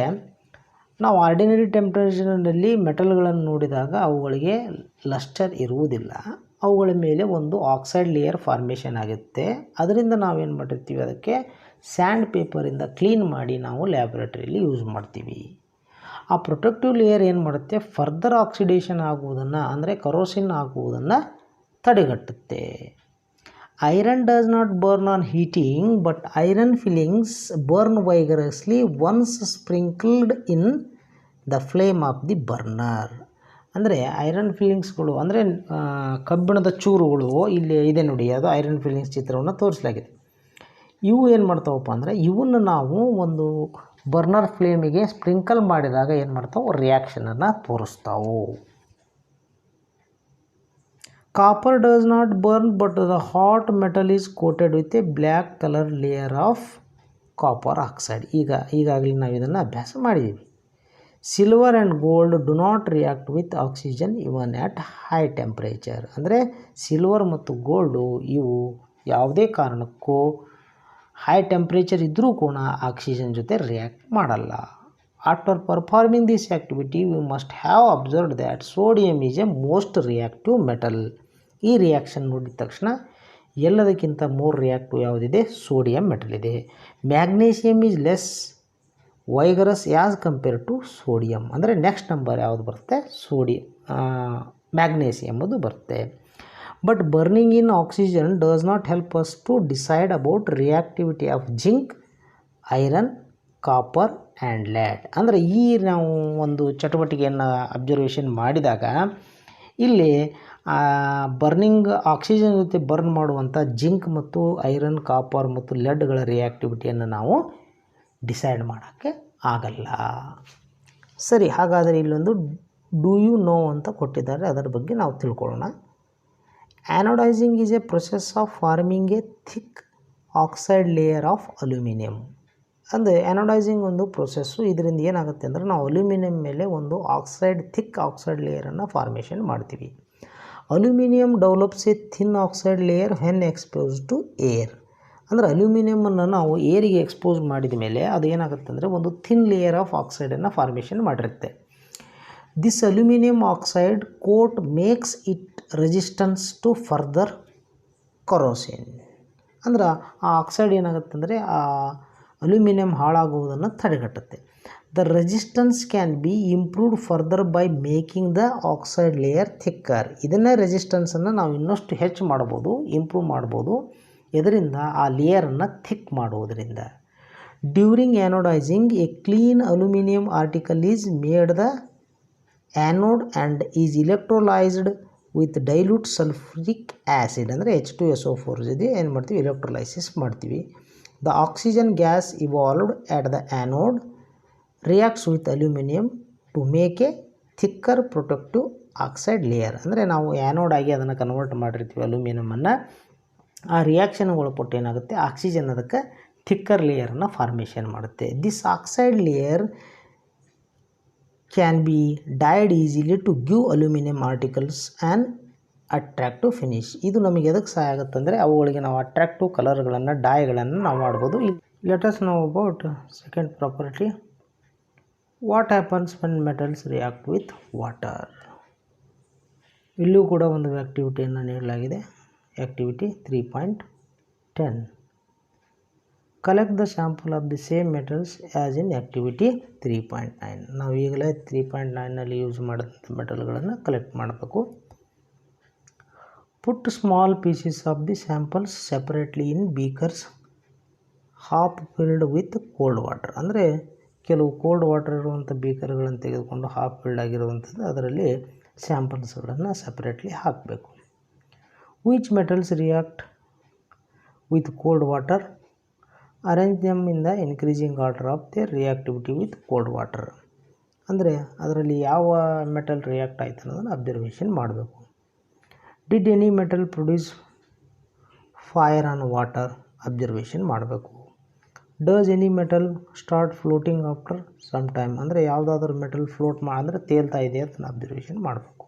ನಾವು ಆರ್ಡಿನರಿ ಟೆಂಪ್ರೇಚರ್ನಲ್ಲಿ ಮೆಟಲ್ಗಳನ್ನು ನೋಡಿದಾಗ ಅವುಗಳಿಗೆ ಲಸ್ಟರ್ ಇರುವುದಿಲ್ಲ. ಅವುಗಳ ಮೇಲೆ ಒಂದು ಆಕ್ಸೈಡ್ ಲೇಯರ್ ಫಾರ್ಮೇಷನ್ ಆಗುತ್ತೆ. ಅದರಿಂದ ನಾವೇನು ಮಾಡಿರ್ತೀವಿ, ಅದಕ್ಕೆ ಸ್ಯಾಂಡ್ ಪೇಪರಿಂದ ಕ್ಲೀನ್ ಮಾಡಿ ನಾವು ಲ್ಯಾಬೊರೇಟರಿಯಲ್ಲಿ ಯೂಸ್ ಮಾಡ್ತೀವಿ. ಆ ಪ್ರೊಟೆಕ್ಟಿವ್ ಲೇಯರ್ ಏನು ಮಾಡುತ್ತೆ, ಫರ್ದರ್ ಆಕ್ಸಿಡೇಷನ್ ಆಗುವುದನ್ನು ಅಂದರೆ ಕರೋಸಿನ್ ಆಗುವುದನ್ನು ತಡೆಗಟ್ಟುತ್ತೆ. Iron does not burn on heating but iron filings burn vigorously once sprinkled in the flame of the burner. ಅಂದರೆ ಐರನ್ ಫಿಲ್ಲಿಂಗ್ಸ್ಗಳು ಅಂದರೆ ಕಬ್ಬಿಣದ ಚೂರುಗಳು ಇಲ್ಲಿ ಇದೆ ನೋಡಿ, ಅದು ಐರನ್ ಫಿಲ್ಲಿಂಗ್ಸ್ ಚಿತ್ರವನ್ನು ತೋರಿಸಲಾಗಿದೆ. ಇವು ಏನು ಮಾಡ್ತಾವಪ್ಪ ಅಂದರೆ ಇವನ್ನು ನಾವು ಒಂದು ಬರ್ನರ್ ಫ್ಲೇಮಿಗೆ ಸ್ಪ್ರಿಂಕಲ್ ಮಾಡಿದಾಗ ಏನು ಮಾಡ್ತಾವೆ, ರಿಯಾಕ್ಷನನ್ನು ತೋರಿಸ್ತಾವೆ. Copper does not burn but the hot metal is coated with a black colour layer of copper oxide. ಈಗಾಗಲೇ ನಾವು ಇದನ್ನು ಅಭ್ಯಾಸ ಮಾಡಿದ್ದೀವಿ. Silver and gold do not react with oxygen even at high temperature. ಅಂದರೆ ಸಿಲ್ವರ್ ಮತ್ತು ಗೋಲ್ಡು ಇವು ಯಾವುದೇ ಕಾರಣಕ್ಕೂ ಹೈ ಟೆಂಪ್ರೇಚರ್ ಇದ್ದರೂ ಕೂಡ ಆಕ್ಸಿಜನ್ ಜೊತೆ ರಿಯಾಕ್ಟ್ ಮಾಡಲ್ಲ. After performing this activity we must have observed that sodium is a most reactive metal. ಈ ರಿಯಾಕ್ಷನ್ ನೋಡಿದ ತಕ್ಷಣ ಎಲ್ಲದಕ್ಕಿಂತ ಮೋರ್ ರಿಯಾಕ್ಟಿವ್ ಯಾವುದಿದೆ, ಸೋಡಿಯಂ ಮೆಟಲ್ ಇದೆ. Magnesium is less vigorous as compare to sodium. ಅಂದರೆ ನೆಕ್ಸ್ಟ್ ನಂಬರ್ ಯಾವುದು ಬರುತ್ತೆ, ಮ್ಯಾಗ್ನೇಸಿಯಮ್ ಅದು ಬರುತ್ತೆ. But burning in oxygen does not help us to decide about reactivity of zinc, iron, copper and lead. ಅಂದರೆ ಈ ನಾವು ಒಂದು ಚಟುವಟಿಕೆಯನ್ನು ಅಬ್ಸರ್ವೇಷನ್ ಮಾಡಿದಾಗ ಇಲ್ಲಿ ಬರ್ನಿಂಗ್ ಆಕ್ಸಿಜನ್ ಜೊತೆ ಬರ್ನ್ ಮಾಡುವಂಥ ಜಿಂಕ್ ಮತ್ತು ಐರನ್, ಕಾಪರ್ ಮತ್ತು ಲೆಡ್ಗಳ ರಿಯಾಕ್ಟಿವಿಟಿಯನ್ನು ನಾವು ಡಿಸೈಡ್ ಮಾಡೋಕ್ಕೆ ಆಗಲ್ಲ. ಸರಿ, ಹಾಗಾದರೆ ಇಲ್ಲೊಂದು ಡೂ ಯು ನೋ ಅಂತ ಕೊಟ್ಟಿದ್ದಾರೆ, ಅದರ ಬಗ್ಗೆ ನಾವು ತಿಳ್ಕೊಳ್ಳೋಣ. Anodising is a process of forming a thick oxide layer of aluminium. ಅಂದರೆ ಆ್ಯನೋಡೈಸಿಂಗ್ ಒಂದು ಪ್ರೊಸೆಸ್ಸು. ಇದರಿಂದ ಏನಾಗುತ್ತೆ ಅಂದರೆ ನಾವು ಅಲ್ಯೂಮಿನಿಯಂ ಮೇಲೆ ಒಂದು ಥಿಕ್ ಆಕ್ಸೈಡ್ ಲೇಯರನ್ನು ಫಾರ್ಮೇಷನ್ ಮಾಡ್ತೀವಿ. Aluminium develops a thin oxide layer when expose to air. ಅಂದರೆ ಅಲ್ಯೂಮಿನಿಯಮನ್ನು ನಾವು ಏರಿಗೆ ಎಕ್ಸ್ಪೋಸ್ ಮಾಡಿದ ಮೇಲೆ ಅದು ಏನಾಗುತ್ತೆ ಅಂದರೆ ಒಂದು ಥಿನ್ ಲೇಯರ್ ಆಫ್ ಆಕ್ಸೈಡನ್ನು ಫಾರ್ಮೇಷನ್ ಮಾಡಿರುತ್ತೆ. This aluminium oxide coat makes it resistance to further corrosion. ಅಂದ್ರೆ ಆ ಆಕ್ಸೈಡ್ ಏನಾಗುತ್ತೆ ಅಂದರೆ ಆ ಅಲ್ಯೂಮಿನಿಯಂ ಹಾಳಾಗುವುದನ್ನು ತಡೆಗಟ್ಟುತ್ತೆ. The resistance can be improved further by making the oxide layer thicker. ಇದನ್ನೇ ರೆಸಿಸ್ಟೆನ್ಸನ್ನು ನಾವು ಇನ್ನಷ್ಟು ಹೆಚ್ಚು ಮಾಡ್ಬೋದು, ಇಂಪ್ರೂವ್ ಮಾಡ್ಬೋದು. ಇದರಿಂದ ಆ ಲೇಯರನ್ನು ಥಿಕ್ ಮಾಡುವುದರಿಂದ. During anodising a clean aluminium article is made the anode and is electrolysed with dilute sulphuric acid ಅಂದರೆ H2SO4 ಜೊತೆ ಏನು ಮಾಡ್ತೀವಿ, ಎಲೆಕ್ಟ್ರೋಲೈಸಿಸ್ ಮಾಡ್ತೀವಿ. The oxygen gas evolved at the anode reacts with aluminium to make a thicker protective oxide layer. ಅಂದರೆ ನಾವು ಆ್ಯನೋಡ್ ಆಗಿ ಅದನ್ನು ಕನ್ವರ್ಟ್ ಮಾಡಿರ್ತೀವಿ ಅಲ್ಯೂಮಿನಿಯಮನ್ನು. ಆ ರಿಯಾಕ್ಷನ್ಗೆ ಒಳಪಟ್ಟು ಏನಾಗುತ್ತೆ, ಆಕ್ಸಿಜನ್ ಅದಕ್ಕೆ ಥಿಕ್ಕರ್ ಲೇಯರನ್ನು ಫಾರ್ಮೇಷನ್ ಮಾಡುತ್ತೆ. This oxide layer can be dyed easily to give aluminium articles and attractive finish. ಇದು ನಮಗೆ ಎದಕ್ಕೆ ಸಹಾಯ ಆಗುತ್ತೆ ಅಂದರೆ ಅವುಗಳಿಗೆ ನಾವು ಅಟ್ರಾಕ್ಟಿವ್ ಕಲರ್ಗಳನ್ನು, ಡೈಗಳನ್ನು ನಾವು ಮಾಡ್ಬೋದು. Let us know about second property. What happens when metals react with water. ಇಲ್ಲೂ ಕೂಡ ಒಂದು ಆ್ಯಕ್ಟಿವಿಟಿಯನ್ನು ನೀಡಲಾಗಿದೆ. Activity 3.10. Collect the sample of the same metals as in activity 3.9. ನಾವು ಈಗಲೇ 3.9ನಲ್ಲಿ ಯೂಸ್ ಮಾಡಿದಂಥ ಮೆಟಲ್ಗಳನ್ನು ಕಲೆಕ್ಟ್ ಮಾಡಬೇಕು. Put small pieces of the samples separately in beakers half filled with cold water. ಅಂದರೆ ಕೆಲವು ಕೋಲ್ಡ್ ವಾಟರ್ ಇರುವಂಥ ಬೀಕರ್ಗಳನ್ನು ತೆಗೆದುಕೊಂಡು ಹಾಫ್ ಫಿಲ್ಡ್ ಆಗಿರುವಂಥದ್ದು ಅದರಲ್ಲಿ ಸ್ಯಾಂಪಲ್ಸ್ಗಳನ್ನು ಸಪ್ರೇಟ್ಲಿ ಹಾಕಬೇಕು. Which metals react with cold water, arrange them in the increasing order of their reactivity with cold water. ಅಂದರೆ ಅದರಲ್ಲಿ ಯಾವ ಮೆಟಲ್ ರಿಯಾಕ್ಟ್ ಆಯಿತು ಅನ್ನೋದನ್ನು ಅಬ್ಸರ್ವೇಷನ್ ಮಾಡಬೇಕು. Did any metal produce fire on water, observation ಮಾಡಬೇಕು. Does any metal start floating after some time, ಅಂದರೆ ಯಾವುದಾದ್ರೂ ಮೆಟಲ್ ಫ್ಲೋಟ್ ಅಂದರೆ ತೇಲ್ತಾ ಇದೆ ಅಂತ ಅಬ್ಸರ್ವೇಷನ್ ಮಾಡಬೇಕು.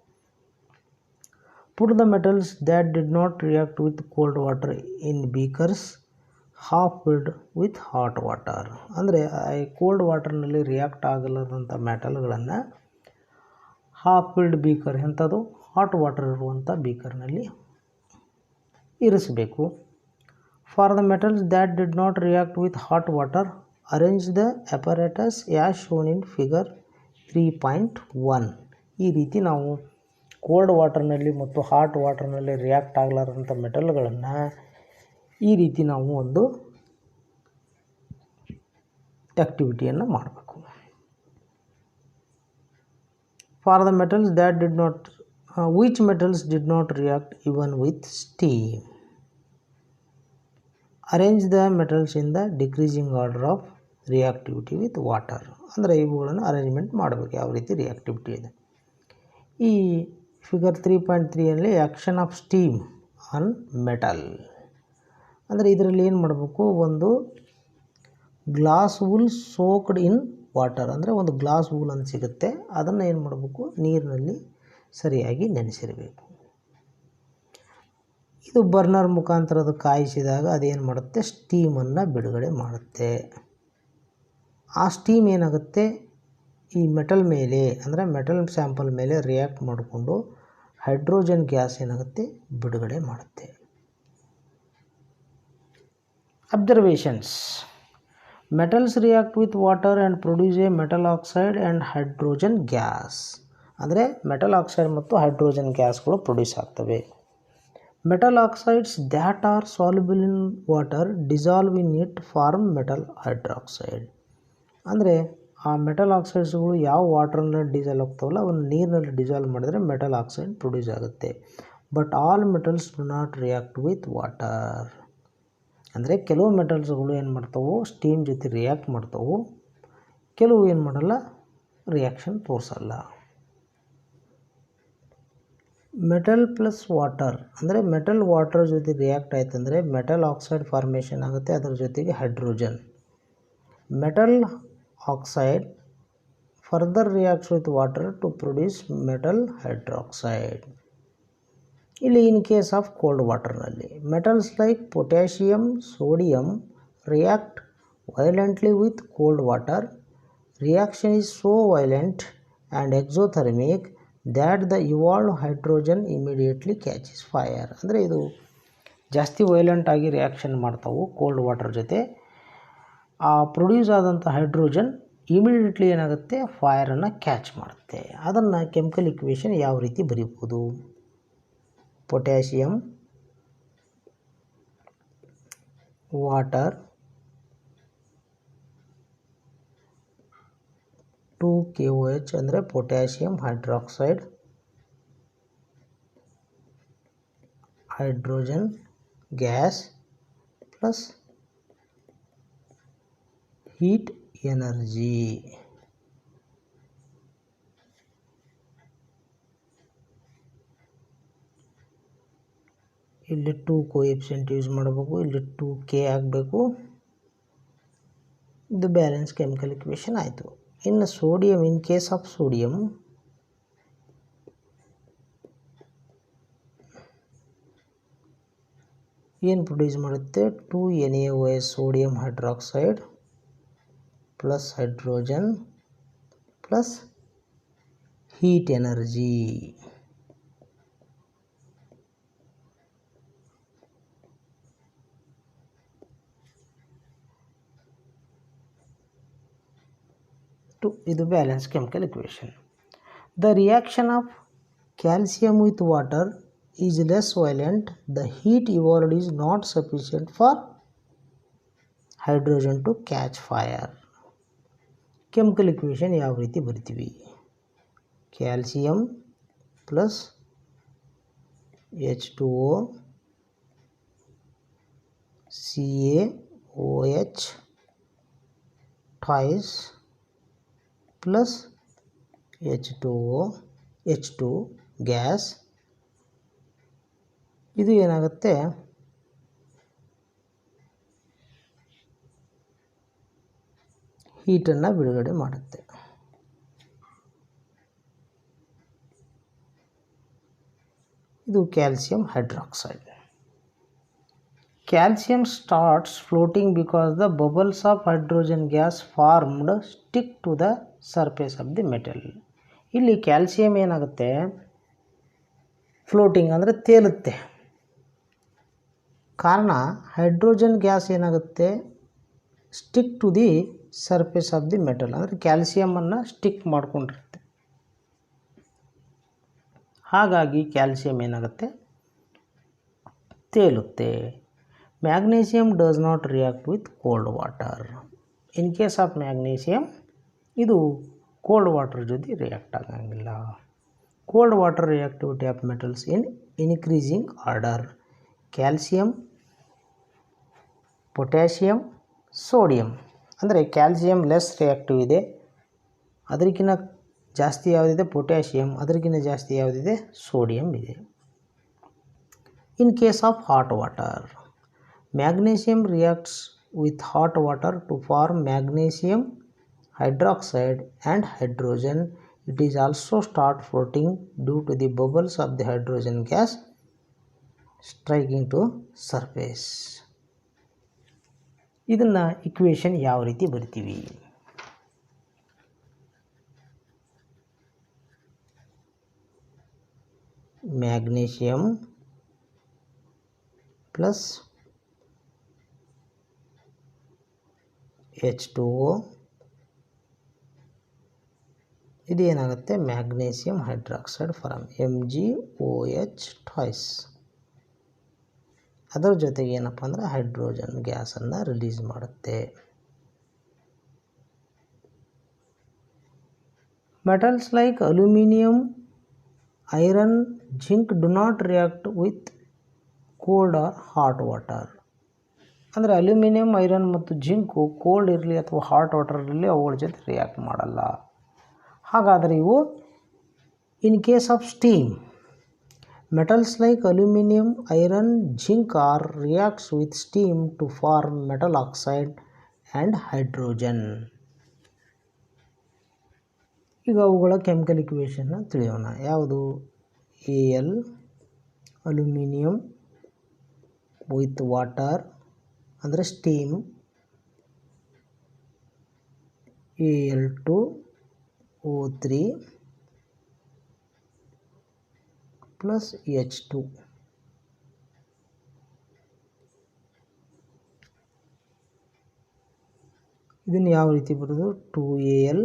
Put the metals that did not react with cold water in beakers half filled with hot water. ಅಂದರೆ ಕೋಲ್ಡ್ ವಾಟರ್ನಲ್ಲಿ ರಿಯಾಕ್ಟ್ ಆಗಲಾದಂಥ ಮೆಟಲ್ಗಳನ್ನು ಹಾಫ್ ಫಿಲ್ಡ್ ಬೀಕರ್ ಎಂಥದ್ದು ಹಾಟ್ ವಾಟರ್ ಇರುವಂಥ ಬೀಕರ್ನಲ್ಲಿ ಇರಿಸಬೇಕು. For the metals that did not react with hot water arrange the apparatus as shown in figure 3.1. ಈ ರೀತಿ ನಾವು ಕೋಲ್ಡ್ ವಾಟರ್ನಲ್ಲಿ ಮತ್ತು ಹಾಟ್ ವಾಟರ್ನಲ್ಲಿ ರಿಯಾಕ್ಟ್ ಆಗಲಾರಂಥ ಮೆಟಲ್ಗಳನ್ನು ಈ ರೀತಿ ನಾವು ಒಂದು ಆ್ಯಕ್ಟಿವಿಟಿಯನ್ನು ಮಾಡಬೇಕು. For the metals that did not which metals did not react even with steam, arrange the metals in the decreasing order of reactivity with water. ಅಂದರೆ ಇವುಗಳನ್ನು ಅರೇಂಜ್ಮೆಂಟ್ ಮಾಡಬೇಕು ಯಾವ ರೀತಿ ರಿಯಾಕ್ಟಿವಿಟಿ ಇದೆ. ಈ ಫಿಗರ್ 3.3ಯಲ್ಲಿ action of steam on metal. ಅಂದರೆ ಇದರಲ್ಲಿ ಏನು ಮಾಡಬೇಕು, ಒಂದು glass wool soaked in water, ಅಂದರೆ ಒಂದು ಗ್ಲಾಸ್ ವೂಲ್ ಅಂತ ಸಿಗುತ್ತೆ, ಅದನ್ನು ಏನು ಮಾಡಬೇಕು, ನೀರಿನಲ್ಲಿ ಸರಿಯಾಗಿ ನೆನೆಸಿರಬೇಕು. ಇದು ಬರ್ನರ್ ಮುಖಾಂತರ ಅದು ಕಾಯಿಸಿದಾಗ ಅದೇನು ಮಾಡುತ್ತೆ, ಸ್ಟೀಮನ್ನು ಬಿಡುಗಡೆ ಮಾಡುತ್ತೆ. ಆ ಸ್ಟೀಮ್ ಏನಾಗುತ್ತೆ, ಈ ಮೆಟಲ್ ಮೇಲೆ ಅಂದರೆ ಮೆಟಲ್ ಸ್ಯಾಂಪಲ್ ಮೇಲೆ ರಿಯಾಕ್ಟ್ ಮಾಡಿಕೊಂಡು ಹೈಡ್ರೋಜನ್ ಗ್ಯಾಸ್ ಏನಾಗುತ್ತೆ ಬಿಡುಗಡೆ ಮಾಡುತ್ತೆ. Observations. Metals react with water and produce a metal oxide and hydrogen gas. ಅಂದರೆ ಮೆಟಲ್ ಆಕ್ಸೈಡ್ ಮತ್ತು ಹೈಡ್ರೋಜನ್ ಗ್ಯಾಸ್ಗಳು ಪ್ರೊಡ್ಯೂಸ್ ಆಗ್ತವೆ. Metal oxides that are soluble in water dissolve in it form metal hydroxide. ಅಂದರೆ ಆ ಮೆಟಲ್ ಆಕ್ಸೈಡ್ಸ್ಗಳು ಯಾವ ವಾಟರ್ನಲ್ಲಿ ಡಿಸಾಲ್ವ್ ಆಗ್ತಾವಲ್ಲ ಅವನ್ನ ನೀರಿನಲ್ಲಿ ಡಿಸಾಲ್ವ್ ಮಾಡಿದರೆ ಮೆಟಲ್ ಆಕ್ಸೈಡ್ ಪ್ರೊಡ್ಯೂಸ್ ಆಗುತ್ತೆ. But all metals do not react with water. ಅಂದರೆ ಕೆಲವು ಮೆಟಲ್ಸ್ಗಳು ಏನು ಮಾಡ್ತಾವೆ, ಸ್ಟೀಮ್ ಜೊತೆ ರಿಯಾಕ್ಟ್ ಮಾಡ್ತಾವೆ, ಕೆಲವು ಏನು ಮಾಡಲ್ಲ, ರಿಯಾಕ್ಷನ್ ತೋರಿಸಲ್ಲ. ಮೆಟಲ್ ಪ್ಲಸ್ ವಾಟರ್ ಅಂದರೆ ಮೆಟಲ್ ವಾಟರ್ ಜೊತೆ ರಿಯಾಕ್ಟ್ ಆಯ್ತಂದರೆ ಮೆಟಲ್ ಆಕ್ಸೈಡ್ ಫಾರ್ಮೇಷನ್ ಆಗುತ್ತೆ, ಅದರ ಜೊತೆಗೆ hydrogen. Metal oxide further reacts with water to produce metal hydroxide. ಇಲ್ಲಿ ಇನ್ ಕೇಸ್ ಆಫ್ ಕೋಲ್ಡ್ ವಾಟರ್ನಲ್ಲಿ metals like potassium, sodium react violently with cold water. Reaction is so violent and exothermic that the evolve hydrogen immediately catches fire. ಅಂದರೆ ಇದು ಜಾಸ್ತಿ ವೈಲೆಂಟ್ ಆಗಿ ರಿಯಾಕ್ಷನ್ ಮಾಡ್ತಾವೆ ಕೋಲ್ಡ್ ವಾಟರ್ ಜೊತೆ. ಆ ಪ್ರೊಡ್ಯೂಸ್ ಆದಂಥ ಹೈಡ್ರೋಜನ್ ಇಮಿಡಿಯೇಟ್ಲಿ ಏನಾಗುತ್ತೆ, ಫೈರನ್ನು ಕ್ಯಾಚ್ ಮಾಡುತ್ತೆ. ಅದನ್ನು ಕೆಮಿಕಲ್ ಇಕ್ವೇಷನ್ ಯಾವ ರೀತಿ ಬರೀಬೋದು, ಪೊಟ್ಯಾಷಿಯಮ್, ವಾಟರ್, 2KOH ಅಂದರೆ potassium hydroxide hydrogen gas plus heat energy. ಇಲ್ಲಿ 2 ಕೋಎಫಿಷಿಯಂಟ್ ಯೂಸ್ ಮಾಡಬೇಕು, ಇಲ್ಲಿ 2k ಆಗಬೇಕು. ಇದು ಬ್ಯಾಲೆನ್ಸ್ ಕೆಮಿಕಲ್ ಇಕ್ವೇಷನ್ ಆಯಿತು. ಇನ್ನು sodium, in case of sodium ಏನು ಪ್ರೊಡ್ಯೂಸ್ ಮಾಡುತ್ತೆ, 2NaOH sodium hydroxide plus hydrogen plus heat energy. ಇದು balance chemical equation. The reaction of calcium with water is less violent. The heat evolved is not sufficient for hydrogen to catch fire. Chemical equation ಯಾವ ರೀತಿ ಬರಿತೀವಿ, calcium plus H2O CaOH twice plus H2 gas. ಇದು ಏನಾಗುತ್ತೆ, ಹೀಟನ್ನು ಬಿಡುಗಡೆ ಮಾಡುತ್ತೆ. ಇದು calcium hydroxide. Calcium starts floating because the bubbles of hydrogen gas formed stick to the surface of the metal. ಇಲ್ಲಿ ಕ್ಯಾಲ್ಸಿಯಂ ಏನಾಗುತ್ತೆ, ಫ್ಲೋಟಿಂಗ್ ಅಂದರೆ ತೇಲುತ್ತೆ. ಕಾರಣ ಹೈಡ್ರೋಜನ್ ಗ್ಯಾಸ್ ಏನಾಗುತ್ತೆ, stick to the surface of the metal, ಅಂದರೆ ಕ್ಯಾಲ್ಸಿಯಮನ್ನು ಸ್ಟಿಕ್ ಮಾಡ್ಕೊಂಡಿರುತ್ತೆ. ಹಾಗಾಗಿ ಕ್ಯಾಲ್ಸಿಯಂ ಏನಾಗುತ್ತೆ, ತೇಲುತ್ತೆ. Magnesium does not react with cold water. In case of magnesium ಇದು ಕೋಲ್ಡ್ ವಾಟರ್ ಜೊತೆ ರಿಯಾಕ್ಟ್ ಆಗಂಗಿಲ್ಲ. Cold water reactivity of metals in increasing order. Calcium, potassium, sodium. ಅಂದರೆ ಕ್ಯಾಲ್ಸಿಯಂ ಲೆಸ್ ರಿಯಾಕ್ಟಿವ್ ಇದೆ, ಅದಕ್ಕಿಂತ ಜಾಸ್ತಿ ಯಾವುದಿದೆ ಪೊಟ್ಯಾಷಿಯಮ್, ಅದಕ್ಕಿಂತ ಜಾಸ್ತಿ ಯಾವುದಿದೆ ಸೋಡಿಯಂ ಇದೆ. ಇನ್ case of hot water, magnesium reacts with hot water to form magnesium hydroxide and hydrogen. It is also start floating due to the bubbles of the hydrogen gas striking to surface. ಇದನ್ನ ಇಕ್ವೇಷನ್ ಯಾವ ರೀತಿ ಬರಿತೀವಿ, ಮ್ಯಾಗ್ನೀಷಿಯಮ್ ಪ್ಲಸ್ H2O, ಇದು ಏನಾಗುತ್ತೆ magnesium hydroxide form MgOH twice. ಅದರ ಜೊತೆಗೆ ಏನಪ್ಪ ಅಂದರೆ ಹೈಡ್ರೋಜನ್ ಗ್ಯಾಸನ್ನು ರಿಲೀಸ್ ಮಾಡುತ್ತೆ. Metals like aluminium, iron, zinc do not react with cold or hot water. ಅಂದರೆ ಅಲ್ಯೂಮಿನಿಯಂ, ಐರನ್ ಮತ್ತು ಜಿಂಕು ಕೋಲ್ಡ್ ಇರಲಿ ಅಥವಾ ಹಾಟ್ ವಾಟರ್ ಇರಲಿ ಅವುಗಳ ಜೊತೆ ರಿಯಾಕ್ಟ್ ಮಾಡಲ್ಲ. ಹಾಗಾದರೆ ಇವು in case of steam, metals like aluminium, iron, zinc are reacts with steam to form metal oxide and hydrogen. ಈಗ ಅವುಗಳ ಕೆಮಿಕಲ್ ಇಕ್ವೇಷನ್ನ ತಿಳಿಯೋಣ. ಯಾವುದು, Al ಅಲ್ಯೂಮಿನಿಯಂ ವಿತ್ ವಾಟರ್ ಅಂದರೆ ಸ್ಟೀಮ್, Al2O3 ಪ್ಲಸ್ H2. ಇದನ್ನು ಯಾವ ರೀತಿ ಬರೋದು, 2Al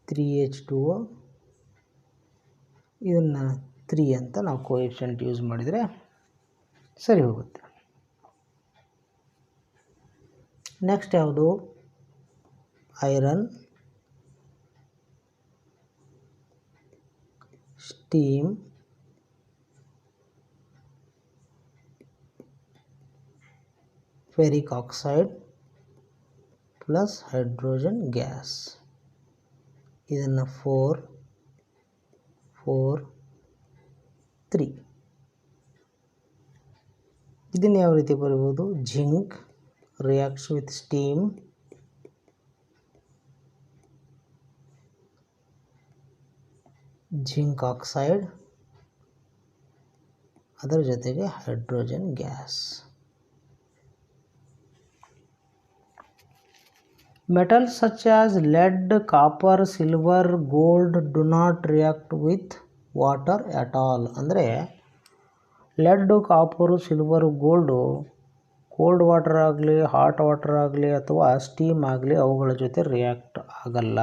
3H2O, ಇದನ್ನು 3 ಅಂತ ನಾವು ಕೋಎಫಿಷಿಯಂಟ್ ಯೂಸ್ ಮಾಡಿದರೆ ಸರಿ ಹೋಗುತ್ತೆ. ನೆಕ್ಸ್ಟ್ ಯಾವುದು, iron, steam, ferric oxide plus hydrogen gas. ಇದನ್ನು 4 4 3. ಇದನ್ನು ಯಾವ ರೀತಿ ಬರೀಬೋದು? Zinc reacts with steam zinc oxide ಅದರ ಜೊತೆಗೆ hydrogen gas. Metals such as lead, copper, silver, gold do not react with water at all. ಅಂದರೆ lead, copper, silver, gold cold water ಆಗಲಿ, ಹಾಟ್ ವಾಟರ್ ಆಗಲಿ ಅಥವಾ ಸ್ಟೀಮ್ ಆಗಲಿ ಅವುಗಳ ಜೊತೆ ರಿಯಾಕ್ಟ್ ಆಗಲ್ಲ.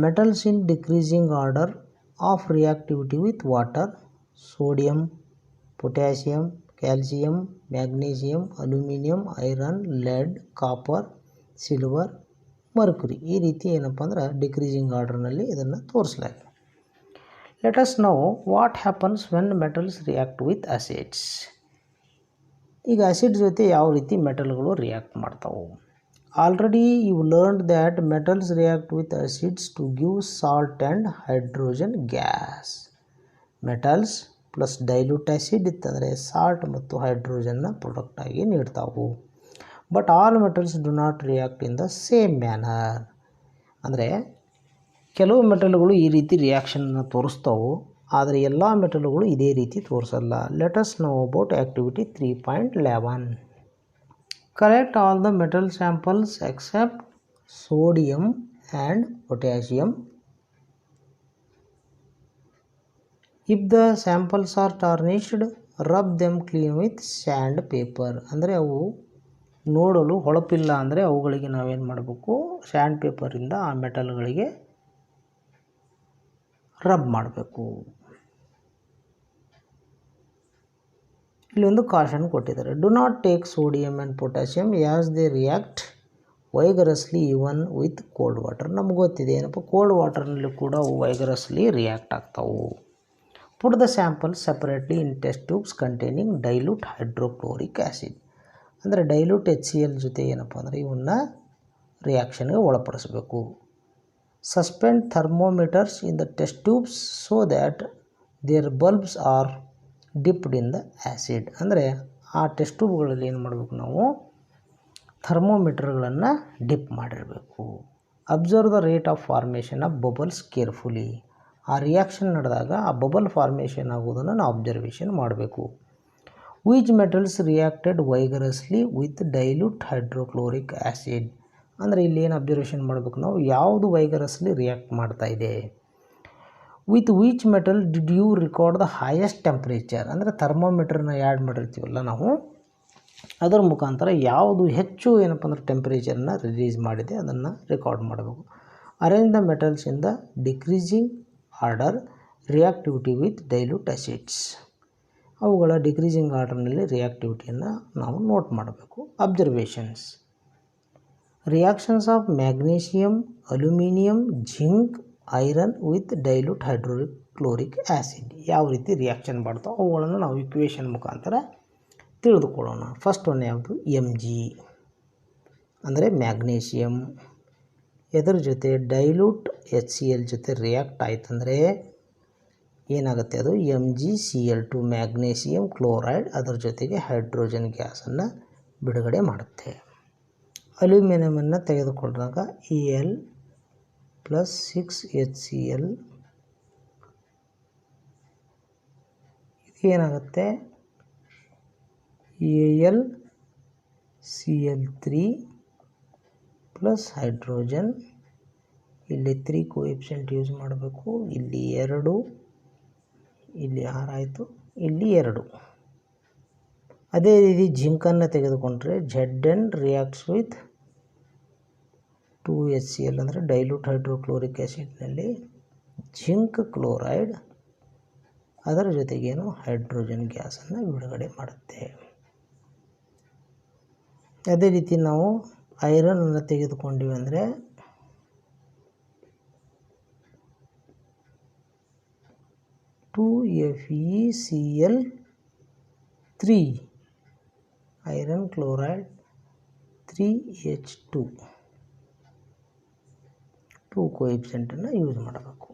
Metals in decreasing order of reactivity with water: sodium, potassium, calcium, magnesium, aluminium, iron, lead, copper, silver, mercury. ಈ ರೀತಿ ಏನಪ್ಪ ಅಂದ್ರೆ ಡಿಕ್ರೀಸಿಂಗ್ ಆರ್ಡರ್ನಲ್ಲಿ ಇದನ್ನು ತೋರಿಸಲಾಗಿದೆ. Let us now what happens when metals react with acids. ಈಗ ಆಸಿಡ್ ಜೊತೆ ಯಾವ ರೀತಿ ಮೆಟಲ್ಗಳು ರಿಯಾಕ್ಟ್ ಮಾಡ್ತಾವೆ. Already you learned that metals react with acids to give salt and hydrogen gas. Metals plus dilute acid ಇತ್ತಂದರೆ ಸಾಲ್ಟ್ ಮತ್ತು ಹೈಡ್ರೋಜನ್ನ ಪ್ರಾಡಕ್ಟ್ ಆಗಿ ನೀಡ್ತಾವು. But all metals do not react in the same manner. ಅಂದರೆ ಕೆಲವು ಮೆಟಲ್ಗಳು ಈ ರೀತಿ ರಿಯಾಕ್ಷನ್ನ ತೋರಿಸ್ತಾವೆ, ಆದರೆ ಎಲ್ಲ ಮೆಟಲ್ಗಳು ಇದೇ ರೀತಿ ತೋರಿಸಲ್ಲ. Let us know about activity 3.11. Collect all the metal samples except sodium and potassium. If the samples are tarnished rub them clean with sand paper. ಅಂದರೆ ಅವು ನೋಡಲು ಹೊಳಪಿಲ್ಲ ಅಂದರೆ ಅವುಗಳಿಗೆ ನಾವೇನು ಮಾಡಬೇಕು? ಸ್ಯಾಂಡ್ ಪೇಪರಿಂದ ಆ ಮೆಟಲ್ಗಳಿಗೆ ರಬ್ ಮಾಡಬೇಕು. ಇಲ್ಲಿ ಒಂದು ಕಾಷನ್ ಕೊಟ್ಟಿದ್ದಾರೆ. Do not take sodium and potassium as they react vigorously even with cold water. ನಮ್ಗೆ ಗೊತ್ತಿದೆ ಏನಪ್ಪ, ಕೋಲ್ಡ್ ವಾಟರ್ನಲ್ಲಿ ಕೂಡ ಅವು ವೈಗರಸ್ಲಿ ರಿಯಾಕ್ಟ್ ಆಗ್ತಾವು. Put the samples separately in test tubes containing dilute hydrochloric acid. ಅಂದರೆ ಡೈಲ್ಯೂಟ್ HCl ಜೊತೆ ಏನಪ್ಪ ಅಂದರೆ ಇವನ್ನ ರಿಯಾಕ್ಷನ್ಗೆ ಒಳಪಡಿಸಬೇಕು. Suspend thermometers in the test tubes so that their bulbs are dipped in the acid. ಅಂದರೆ ಆ ಟೆಸ್ಟ್ ಟ್ಯೂಬ್ಗಳಲ್ಲಿ ಏನು ಮಾಡಬೇಕು? ನಾವು ಥರ್ಮೋಮೀಟರ್ಗಳನ್ನು ಡಿಪ್ ಮಾಡಿರಬೇಕು. Observe the rate of formation of bubbles carefully. ಆ ರಿಯಾಕ್ಷನ್ ನಡೆದಾಗ ಆ ಬಬಲ್ ಫಾರ್ಮೇಷನ್ ಆಗೋದನ್ನು ನಾವು ಅಬ್ಸರ್ವೇಷನ್ ಮಾಡಬೇಕು. Which metals reacted vigorously with dilute hydrochloric acid. ಅಂದರೆ ಇಲ್ಲಿ ಏನು ಅಬ್ಸರ್ವೇಷನ್ ಮಾಡಬೇಕು ನಾವು? ಯಾವುದು ವೈಗರಸ್ಲಿ ರಿಯಾಕ್ಟ್ ಮಾಡ್ತಾ ಇದೆ. With which metal did you record the highest temperature. ಅಂದರೆ ಥರ್ಮೋಮೀಟರ್ನ ಆ್ಯಡ್ ಮಾಡಿರ್ತೀವಲ್ಲ ನಾವು, ಅದರ ಮುಖಾಂತರ ಯಾವುದು ಹೆಚ್ಚು ಏನಪ್ಪ ಅಂದ್ರೆ ಟೆಂಪ್ರೇಚರ್ನ ರಿಲೀಸ್ ಮಾಡಿದೆ ಅದನ್ನು ರೆಕಾರ್ಡ್ ಮಾಡಬೇಕು. Arrange the metals in the decreasing order reactivity with dilute acids. ಅವುಗಳ ಡಿಕ್ರೀಸಿಂಗ್ ಆರ್ಡರ್ನಲ್ಲಿ ರಿಯಾಕ್ಟಿವಿಟಿಯನ್ನು ನಾವು ನೋಟ್ ಮಾಡಬೇಕು. Observations: reactions of magnesium, aluminium, zinc, iron with dilute hydrochloric acid ಯಾವ ರೀತಿ ರಿಯಾಕ್ಷನ್ ಮಾಡ್ತಾವೆ ಅವುಗಳನ್ನು ನಾವು ಇಕ್ವೇಷನ್ ಮುಖಾಂತರ ತಿಳಿದುಕೊಳ್ಳೋಣ. ಫಸ್ಟ್ ಒನ್ ಯಾವುದು? Mg ಅಂದರೆ ಮ್ಯಾಗ್ನೀಷಿಯಮ್. ಇದರ ಜೊತೆ ಡೈಲ್ಯೂಟ್ HCl ಜೊತೆ ರಿಯಾಕ್ಟ್ ಆಯ್ತಂದರೆ ಏನಾಗುತ್ತೆ? ಅದು MgCl2 ಮ್ಯಾಗ್ನೀಷಿಯಮ್ ಕ್ಲೋರೈಡ್ ಅದರ ಜೊತೆಗೆ ಹೈಡ್ರೋಜನ್ ಗ್ಯಾಸನ್ನು ಬಿಡುಗಡೆ ಮಾಡುತ್ತೆ. ಅಲ್ಯೂಮಿನಿಯಮನ್ನು ತೆಗೆದುಕೊಂಡಾಗ Al ಪ್ಲಸ್ 6HCl ಏನಾಗುತ್ತೆ? AlCl3 plus hydrogen. ಇಲ್ಲಿ 3 ಕೋಎಫಿಷಿಯಂಟ್ ಯೂಸ್ ಮಾಡಬೇಕು. ಇಲ್ಲಿ 2, ಇಲ್ಲಿ 6 ಆಯಿತು, ಇಲ್ಲಿ 2. ಅದೇ ರೀತಿ ಜಿಂಕನ್ನು ತೆಗೆದುಕೊಂಡ್ರೆ Zn ರಿಯಾಕ್ಟ್ಸ್ ವಿತ್ 2HCl ಅಂದರೆ ಡೈಲ್ಯೂಟ್ ಹೈಡ್ರೋಕ್ಲೋರಿಕ್ ಆ್ಯಸಿಡ್ನಲ್ಲಿ ಜಿಂಕ್ ಕ್ಲೋರೈಡ್ ಅದರ ಜೊತೆಗೇನು ಹೈಡ್ರೋಜನ್ ಗ್ಯಾಸನ್ನು ಬಿಡುಗಡೆ ಮಾಡುತ್ತೆ. ಅದೇ ರೀತಿ ನಾವು ಐರನನ್ನು ತೆಗೆದುಕೊಂಡಿವಿ ಅಂದರೆ FeCl3 iron chloride 3H2 2 ಕೋಎಫಿಷಿಯೆಂಟನ್ನು use ಮಾಡಬೇಕು.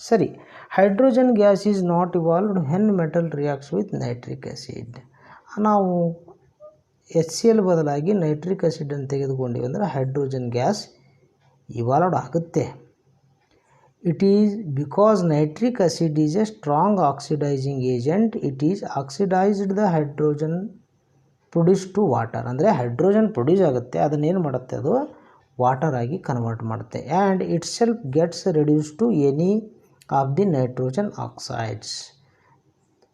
ಸರಿ, hydrogen gas is not evolved when metal reacts with nitric acid. ನಾವು HCl ಬದಲಾಗಿ ನೈಟ್ರಿಕ್ ಆ್ಯಸಿಡನ್ನು ತೆಗೆದುಕೊಂಡಿವಿ ಅಂದರೆ ಹೈಡ್ರೋಜನ್ ಗ್ಯಾಸ್ ಇವಾಲ್ವ್ಡ್ ಆಗುತ್ತೆ. It is because nitric acid is a strong oxidising agent. It is oxidised the hydrogen produce to water. ಅಂದರೆ ಹೈಡ್ರೋಜನ್ ಪ್ರೊಡ್ಯೂಸ್ ಆಗುತ್ತೆ, ಅದನ್ನೇನು ಮಾಡುತ್ತೆ, ಅದು ವಾಟರ್ ಆಗಿ ಕನ್ವರ್ಟ್ ಮಾಡುತ್ತೆ. And itself gets reduce to any of the nitrogen oxides.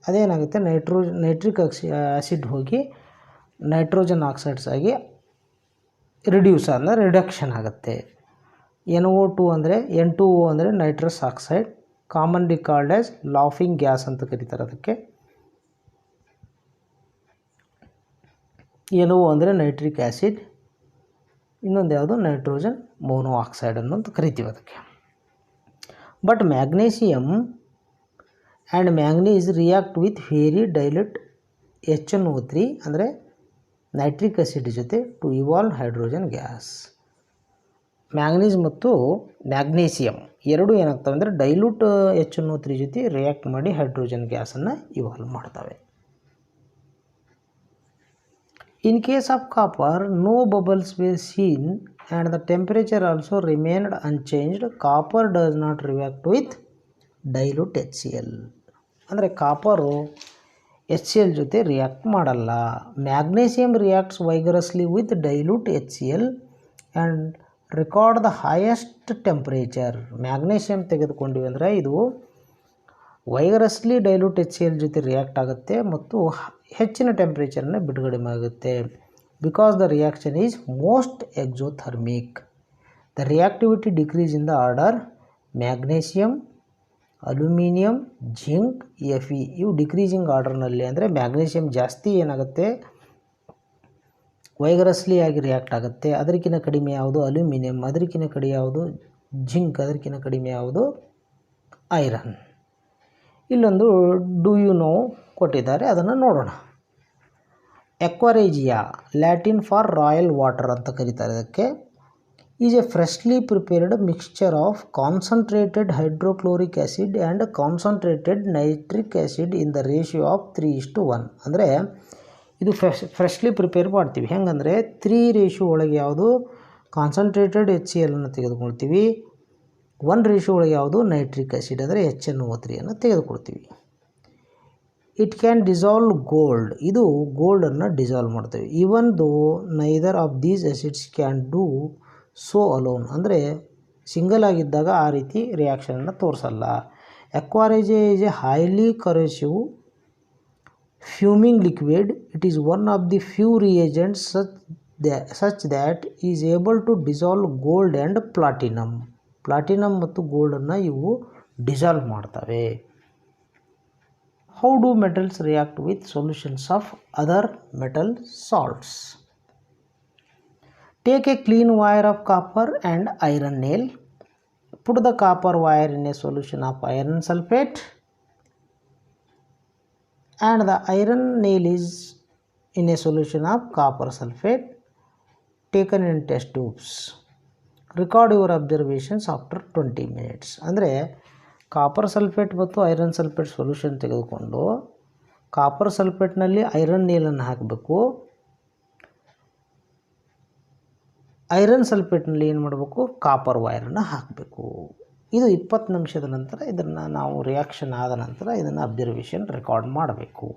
ಅದೇನಾಗುತ್ತೆ, ನೈಟ್ರಿಕ್ ಆ್ಯಸಿಡ್ ಹೋಗಿ ನೈಟ್ರೋಜನ್ ಆಕ್ಸೈಡ್ಸ್ ಆಗಿ ರಿಡ್ಯೂಸ್ ಅಂದರೆ ರಿಡಕ್ಷನ್ ಆಗುತ್ತೆ. NO2 ಅಂದರೆ N2O ಅಂದರೆ nitrous oxide, commonly called as laughing gas ಅಂತ ಕರೀತಾರೆ ಅದಕ್ಕೆ. NO ಅಂದರೆ ನೈಟ್ರಿಕ್ ಆ್ಯಸಿಡ್, ಇನ್ನೊಂದು ಯಾವುದು ನೈಟ್ರೋಜನ್ ಮೋನೋ ಆಕ್ಸೈಡ್ ಅನ್ನೋದು ಕರಿತೀವಿ ಅದಕ್ಕೆ. But magnesium and manganese react with very dilute HNO3 ಅಂದರೆ ನೈಟ್ರಿಕ್ ಆ್ಯಸಿಡ್ ಜೊತೆ to evolve hydrogen gas. Manganese ಮತ್ತು ಮ್ಯಾಗ್ನೀಸಿಯಮ್ ಎರಡು ಏನಾಗ್ತವೆ ಅಂದರೆ ಡೈಲ್ಯೂಟ್ HNO3 ಜೊತೆ ರಿಯಾಕ್ಟ್ ಮಾಡಿ ಹೈಡ್ರೋಜನ್ ಗ್ಯಾಸನ್ನು ಇವಾಲ್ವ್ ಮಾಡ್ತವೆ. In case of copper, no bubbles were seen and the temperature also remained unchanged. Copper does not react with dilute HCl. ಅಂದರೆ ಕಾಪರು HCl ಜೊತೆ ರಿಯಾಕ್ಟ್ ಮಾಡಲ್ಲ. Magnesium reacts vigorously with dilute HCl and record the highest temperature. Magnesium ತೆಗೆದುಕೊಂಡಿವಿ ಅಂದರೆ ಇದು ವೈಗರಸ್ಲಿ ಡೈಲ್ಯೂಟ್ HCl ಜೊತೆ ರಿಯಾಕ್ಟ್ ಆಗುತ್ತೆ ಮತ್ತು ಹೆಚ್ಚಿನ ಟೆಂಪ್ರೇಚರನ್ನು ಬಿಡುಗಡೆ ಆಗುತ್ತೆ. Because the reaction is most exothermic. The reactivity decrease in the order magnesium, aluminium, zinc, Fe ಇವು ಡಿಕ್ರೀಸಿಂಗ್ ಆರ್ಡರ್ನಲ್ಲಿ. ಅಂದರೆ ಮ್ಯಾಗ್ನೀಸಿಯಮ್ ಜಾಸ್ತಿ ಏನಾಗುತ್ತೆ, ವೈಗರಸ್ಲಿ ಆಗಿ ರಿಯಾಕ್ಟ್ ಆಗುತ್ತೆ. ಅದಕ್ಕಿಂತ ಕಡಿಮೆ ಯಾವುದು ಅಲ್ಯೂಮಿನಿಯಂ, ಅದಕ್ಕಿಂತ ಕಡಿಮೆ ಯಾವುದು ಜಿಂಕ್, ಅದಕ್ಕಿಂತ ಕಡಿಮೆ ಯಾವುದು ಐರನ್. ಇಲ್ಲೊಂದು ಡು ಯು ನೋ ಕೊಟ್ಟಿದ್ದಾರೆ, ಅದನ್ನು ನೋಡೋಣ. ಎಕ್ವರೇಜಿಯಾ, ಲ್ಯಾಟಿನ್ ಫಾರ್ ರಾಯಲ್ ವಾಟರ್ ಅಂತ ಕರೀತಾರೆ ಇದಕ್ಕೆ, is A freshly prepared mixture of concentrated hydrochloric acid and concentrated nitric acid in the ratio of 3:1. ಅಂದರೆ ಇದು ಫ್ರೆಶ್ಲಿ ಪ್ರಿಪೇರ್ ಮಾಡ್ತೀವಿ. ಹೆಂಗಂದರೆ 3 ಒಳಗೆ ಯಾವುದು ಕಾನ್ಸಂಟ್ರೇಟೆಡ್ HCl ಅನ್ನು ತೆಗೆದುಕೊಳ್ತೀವಿ, 1 ಒಳಗೆ ಯಾವುದು ನೈಟ್ರಿಕ್ ಆ್ಯಸಿಡ್ ಅಂದರೆ HNO3 ಅನ್ನು ತೆಗೆದುಕೊಳ್ತೀವಿ. ಇಟ್ ಕ್ಯಾನ್ ಡಿಸಾಲ್ವ್ ಗೋಲ್ಡ್, ಇದು ಗೋಲ್ಡನ್ನು ಡಿಸಾಲ್ವ್ ಮಾಡ್ತೇವೆ. Even though neither of these acids can do so alone. ಅಂದರೆ ಸಿಂಗಲ್ ಆಗಿದ್ದಾಗ ಆ ರೀತಿ ರಿಯಾಕ್ಷನನ್ನು ತೋರಿಸಲ್ಲ. Aqua regia is a highly corrosive fuming liquid. It is one of the few reagents such that is able to dissolve gold and platinum. Platinum ಮತ್ತು ಗೋಲ್ಡನ್ನು ಇವು ಡಿಸಾಲ್ವ್ ಮಾಡ್ತವೆ. How do metals react with solutions of other metal salts? Take a clean wire of copper and iron nail. Put the copper wire in a solution of iron sulfate and the iron nail is in a solution of copper sulfate taken in test tubes. Record your observations after 20 minutes. ಅಂದರೆ ಕಾಪರ್ ಸಲ್ಫೇಟ್ ಮತ್ತು ಐರನ್ ಸಲ್ಫೇಟ್ ಸೊಲ್ಯೂಷನ್ ತೆಗೆದುಕೊಂಡು ಕಾಪರ್ ಸಲ್ಫೇಟ್ನಲ್ಲಿ ಐರನ್ ನೇಲನ್ನು ಹಾಕಬೇಕು. ಐರನ್ ಸಲ್ಫೇಟ್ನಲ್ಲಿ ಏನು ಮಾಡಬೇಕು, ಕಾಪರ್ ವೈರನ್ನು ಹಾಕಬೇಕು. ಇದು 20 ನಿಮಿಷದ ನಂತರ ಇದನ್ನು ನಾವು ರಿಯಾಕ್ಷನ್ ಆದ ನಂತರ ಇದನ್ನು ಅಬ್ಸರ್ವೇಷನ್ ರೆಕಾರ್ಡ್ ಮಾಡಬೇಕು.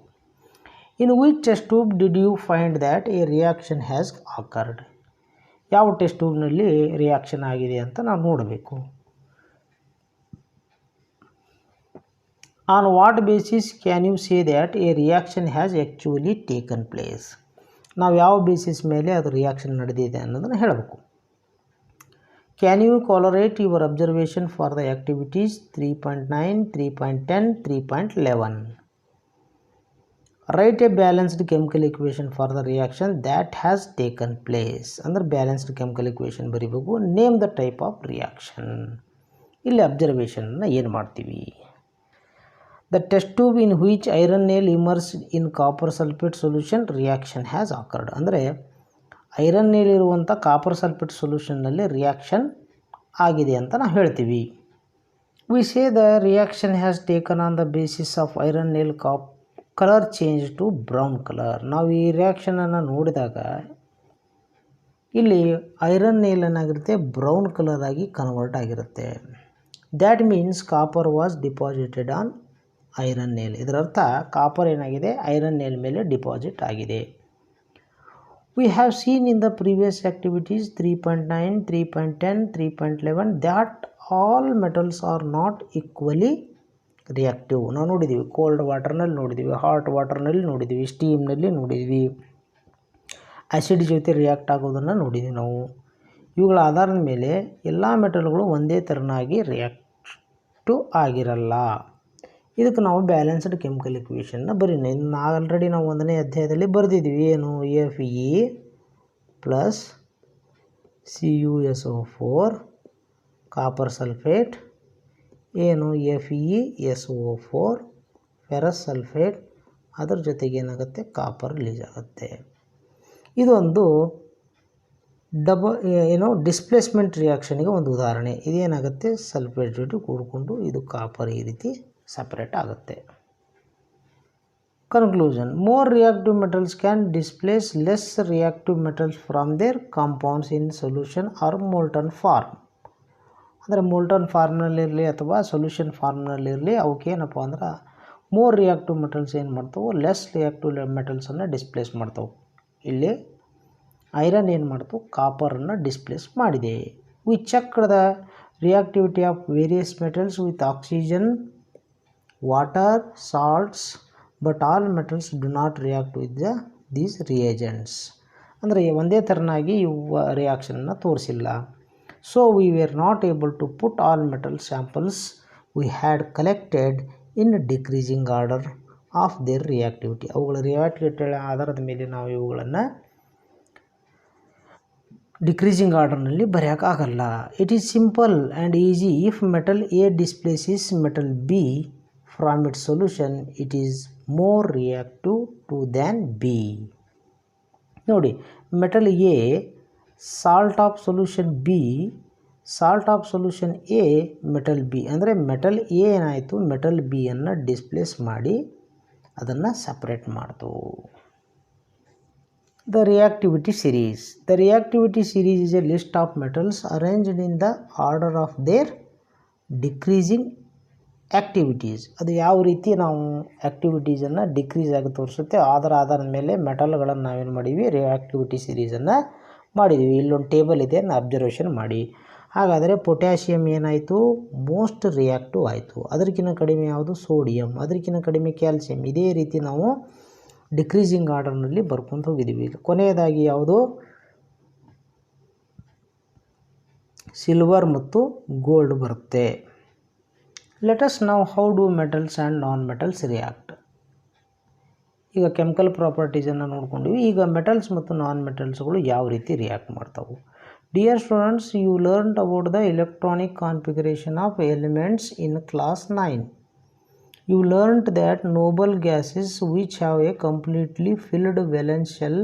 In which test tube did you find that a reaction has occurred? ಯಾವ ಟೆಸ್ಟ್ ಟ್ಯೂಬ್ನಲ್ಲಿ ರಿಯಾಕ್ಷನ್ ಆಗಿದೆ ಅಂತ ನಾವು ನೋಡಬೇಕು. On what basis can you say that a reaction has actually taken place? ನಾವು ಯಾವ ಬೇಸಿಸ್ ಮೇಲೆ ಅದು ರಿಯಾಕ್ಷನ್ ನಡೆದಿದೆ ಅನ್ನೋದನ್ನು ಹೇಳಬೇಕು. Can you correlate your observation for the activities 3.9, 3.10, 3.11? Write a balanced chemical equation for the reaction that has taken place. ಅಂದರೆ ಬ್ಯಾಲೆನ್ಸ್ಡ್ ಕೆಮಿಕಲ್ ಇಕ್ವೇಷನ್ ಬರೀಬೇಕು. Name the type of reaction. ಇಲ್ಲಿ ಅಬ್ಸರ್ವೇಷನ್ನ ಏನು ಮಾಡ್ತೀವಿ? The test tube in which iron nail immersed in copper sulfate solution reaction has occurred. ಅಂದರೆ ಐರನ್ನಲ್ಲಿರುವಂಥ ಕಾಪರ್ ಸಲ್ಫೇಟ್ ಸೊಲ್ಯೂಷನ್ನಲ್ಲಿ ರಿಯಾಕ್ಷನ್ ಆಗಿದೆ ಅಂತ ನಾವು ಹೇಳ್ತೀವಿ. We say the reaction has taken on the basis of iron nail colour change to brown colour. ನಾವು ಈ ರಿಯಾಕ್ಷನನ್ನು ನೋಡಿದಾಗ ಇಲ್ಲಿ ಐರನ್ ನೇಲ್ ಏನಾಗಿರುತ್ತೆ, ಬ್ರೌನ್ ಕಲರ್ ಆಗಿ ಕನ್ವರ್ಟ್ ಆಗಿರುತ್ತೆ. That means copper was deposited on iron nail. ಇದರರ್ಥ ಕಾಪರ್ ಏನಾಗಿದೆ, ಐರನ್ ನೇಲ್ ಮೇಲೆ ಡಿಪಾಸಿಟ್ ಆಗಿದೆ. We have seen in the previous activities 3.9, 3.10, 3.11 that all metals are not equally reactive. ನಾವು ನೋಡಿದ್ದೀವಿ, ಕೋಲ್ಡ್ ವಾಟರ್ನಲ್ಲಿ ನೋಡಿದ್ದೀವಿ, ಹಾಟ್ ವಾಟರ್ನಲ್ಲಿ ನೋಡಿದ್ದೀವಿ, ಸ್ಟೀಮ್ನಲ್ಲಿ ನೋಡಿದ್ದೀವಿ, ಆ್ಯಸಿಡ್ ಜೊತೆ ರಿಯಾಕ್ಟ್ ಆಗೋದನ್ನು ನೋಡಿದ್ದೀವಿ ನಾವು. ಇವುಗಳ ಆಧಾರದ ಮೇಲೆ ಎಲ್ಲ ಮೆಟಲ್ಗಳು ಒಂದೇ ಥರನಾಗಿ ರಿಯಾಕ್ಟಿವ್ ಆಗಿರಲ್ಲ. ಇದಕ್ಕೆ ನಾವು ಬ್ಯಾಲೆನ್ಸ್ಡ್ ಕೆಮಿಕಲ್ ಇಕ್ವೇಷನ್ನ ಬರೀನ. ಇನ್ನು ಆಲ್ರೆಡಿ ನಾವು 1ನೇ ಅಧ್ಯಾಯದಲ್ಲಿ ಬರೆದಿದ್ವಿ. ಏನು, Fe plus CuSO4 copper sulphate, ಏನು FeSO4 ಫೆರಸ್ ಸಲ್ಫೇಟ್, ಅದರ ಜೊತೆಗೆ ಏನಾಗುತ್ತೆ, ಕಾಪರ್ ರಿಲೀಸ್ ಆಗುತ್ತೆ. ಇದೊಂದು ಡಿಸ್ಪ್ಲೇಸ್ಮೆಂಟ್ ರಿಯಾಕ್ಷನ್ಗೆ ಒಂದು ಉದಾಹರಣೆ. ಇದೇನಾಗುತ್ತೆ, ಸಲ್ಫೇಟ್ ಜೊತೆ ಕೂಡಿಕೊಂಡು ಇದು ಕಾಪರ್ ಈ ರೀತಿ ಸಪ್ರೇಟ್ ಆಗುತ್ತೆ. Conclusion: more reactive metals can displace less reactive metals from their compounds in solution or molten form. ಅಂದರೆ ಮೋಲ್ಟನ್ ಫಾರ್ಮ್ನಲ್ಲಿರಲಿ ಅಥವಾ ಸೊಲ್ಯೂಷನ್ ಫಾರ್ಮ್ನಲ್ಲಿರಲಿ, ಅವಕ್ಕೆ ಏನಪ್ಪ ಅಂದ್ರೆ ಮೋರ್ ರಿಯಾಕ್ಟಿವ್ ಮೆಟಲ್ಸ್ ಏನು ಮಾಡ್ತಾವೆ, ಲೆಸ್ ರಿಯಾಕ್ಟಿವ್ ಮೆಟಲ್ಸನ್ನು ಡಿಸ್ಪ್ಲೇಸ್ ಮಾಡ್ತಾವೆ. ಇಲ್ಲಿ ಐರನ್ ಏನು ಮಾಡ್ತು, ಕಾಪರನ್ನು ಡಿಸ್ಪ್ಲೇಸ್ ಮಾಡಿದೆ. We checked the reactivity of various metals with oxygen, water, salts, but all metals do not react with these reagents. ಅಂದರೆ ಒಂದೇ ಥರನಾಗಿ ಇವು ರಿಯಾಕ್ಷನನ್ನು ತೋರಿಸಿಲ್ಲ. So we were not able to put all metal samples we had collected in decreasing order of their reactivity. ಅವುಗಳ ರಿಯಾಕ್ಟಿವಿಟಿ ಆಧಾರದ ಮೇಲೆ ನಾವು ಇವುಗಳನ್ನು ಡಿಕ್ರೀಸಿಂಗ್ ಆರ್ಡರ್ನಲ್ಲಿ ಬರೆಯೋಕ್ಕಾಗಲ್ಲ. It is simple and easy. If metal A ಡಿಸ್ಪ್ಲೇಸಿಸ್ metal B from its solution, it is more reactive to than B. ನೋಡಿ, metal A salt of solution B, salt of solution A metal B. ಅಂದರೆ ಮೆಟಲ್ ಎ ಏನಾಯಿತು, ಮೆಟಲ್ ಬಿಯನ್ನು ಡಿಸ್ಪ್ಲೇಸ್ ಮಾಡಿ ಅದನ್ನು ಸಪ್ರೇಟ್ ಮಾಡ್ತು. The reactivity series. The reactivity series is a list of metals arranged in the order of their decreasing activities. ಅದು ಯಾವ ರೀತಿ ನಾವು ಆ್ಯಕ್ಟಿವಿಟೀಸನ್ನು ಡಿಕ್ರೀಸ್ ಆಗಿ ತೋರಿಸುತ್ತೆ, ಅದರ ಆಧಾರದ ಮೇಲೆ ಮೆಟಲ್ಗಳನ್ನು ನಾವೇನು ಮಾಡೀವಿ, ರಿಯಾಕ್ಟಿವಿಟಿ ಸೀರೀಸನ್ನು ಮಾಡಿದ್ದೀವಿ. ಇಲ್ಲೊಂದು ಟೇಬಲ್ ಇದೆ, ಅಬ್ಸರ್ವೇಷನ್ ಮಾಡಿ. ಹಾಗಾದರೆ ಪೊಟ್ಯಾಷಿಯಮ್ ಏನಾಯಿತು, ಮೋಸ್ಟ್ ರಿಯಾಕ್ಟಿವ್ ಆಯಿತು. ಅದಕ್ಕಿಂತ ಕಡಿಮೆ ಯಾವುದು, ಸೋಡಿಯಂ. ಅದಕ್ಕಿಂತ ಕಡಿಮೆ ಕ್ಯಾಲ್ಸಿಯಂ. ಇದೇ ರೀತಿ ನಾವು ಡಿಕ್ರೀಸಿಂಗ್ ಆರ್ಡರ್ನಲ್ಲಿ ಬರ್ಕೊಂಡು ಹೋಗಿದ್ದೀವಿ. ಕೊನೆಯದಾಗಿ ಯಾವುದು, ಸಿಲ್ವರ್ ಮತ್ತು ಗೋಲ್ಡ್ ಬರುತ್ತೆ. Let us now how do metals and non metals react. ಈಗ ಕೆಮಿಕಲ್ ಪ್ರಾಪರ್ಟೀಸನ್ನು ನೋಡ್ಕೊಂಡಿವಿ. ಈಗ ಮೆಟಲ್ಸ್ ಮತ್ತು ನಾನ್ ಮೆಟಲ್ಸ್ಗಳು ಯಾವ ರೀತಿ ರಿಯಾಕ್ಟ್ ಮಾಡ್ತಾವೆ. Dear students, you learned about the electronic configuration of elements in class 9. You learnt that noble gases which have a completely filled valence shell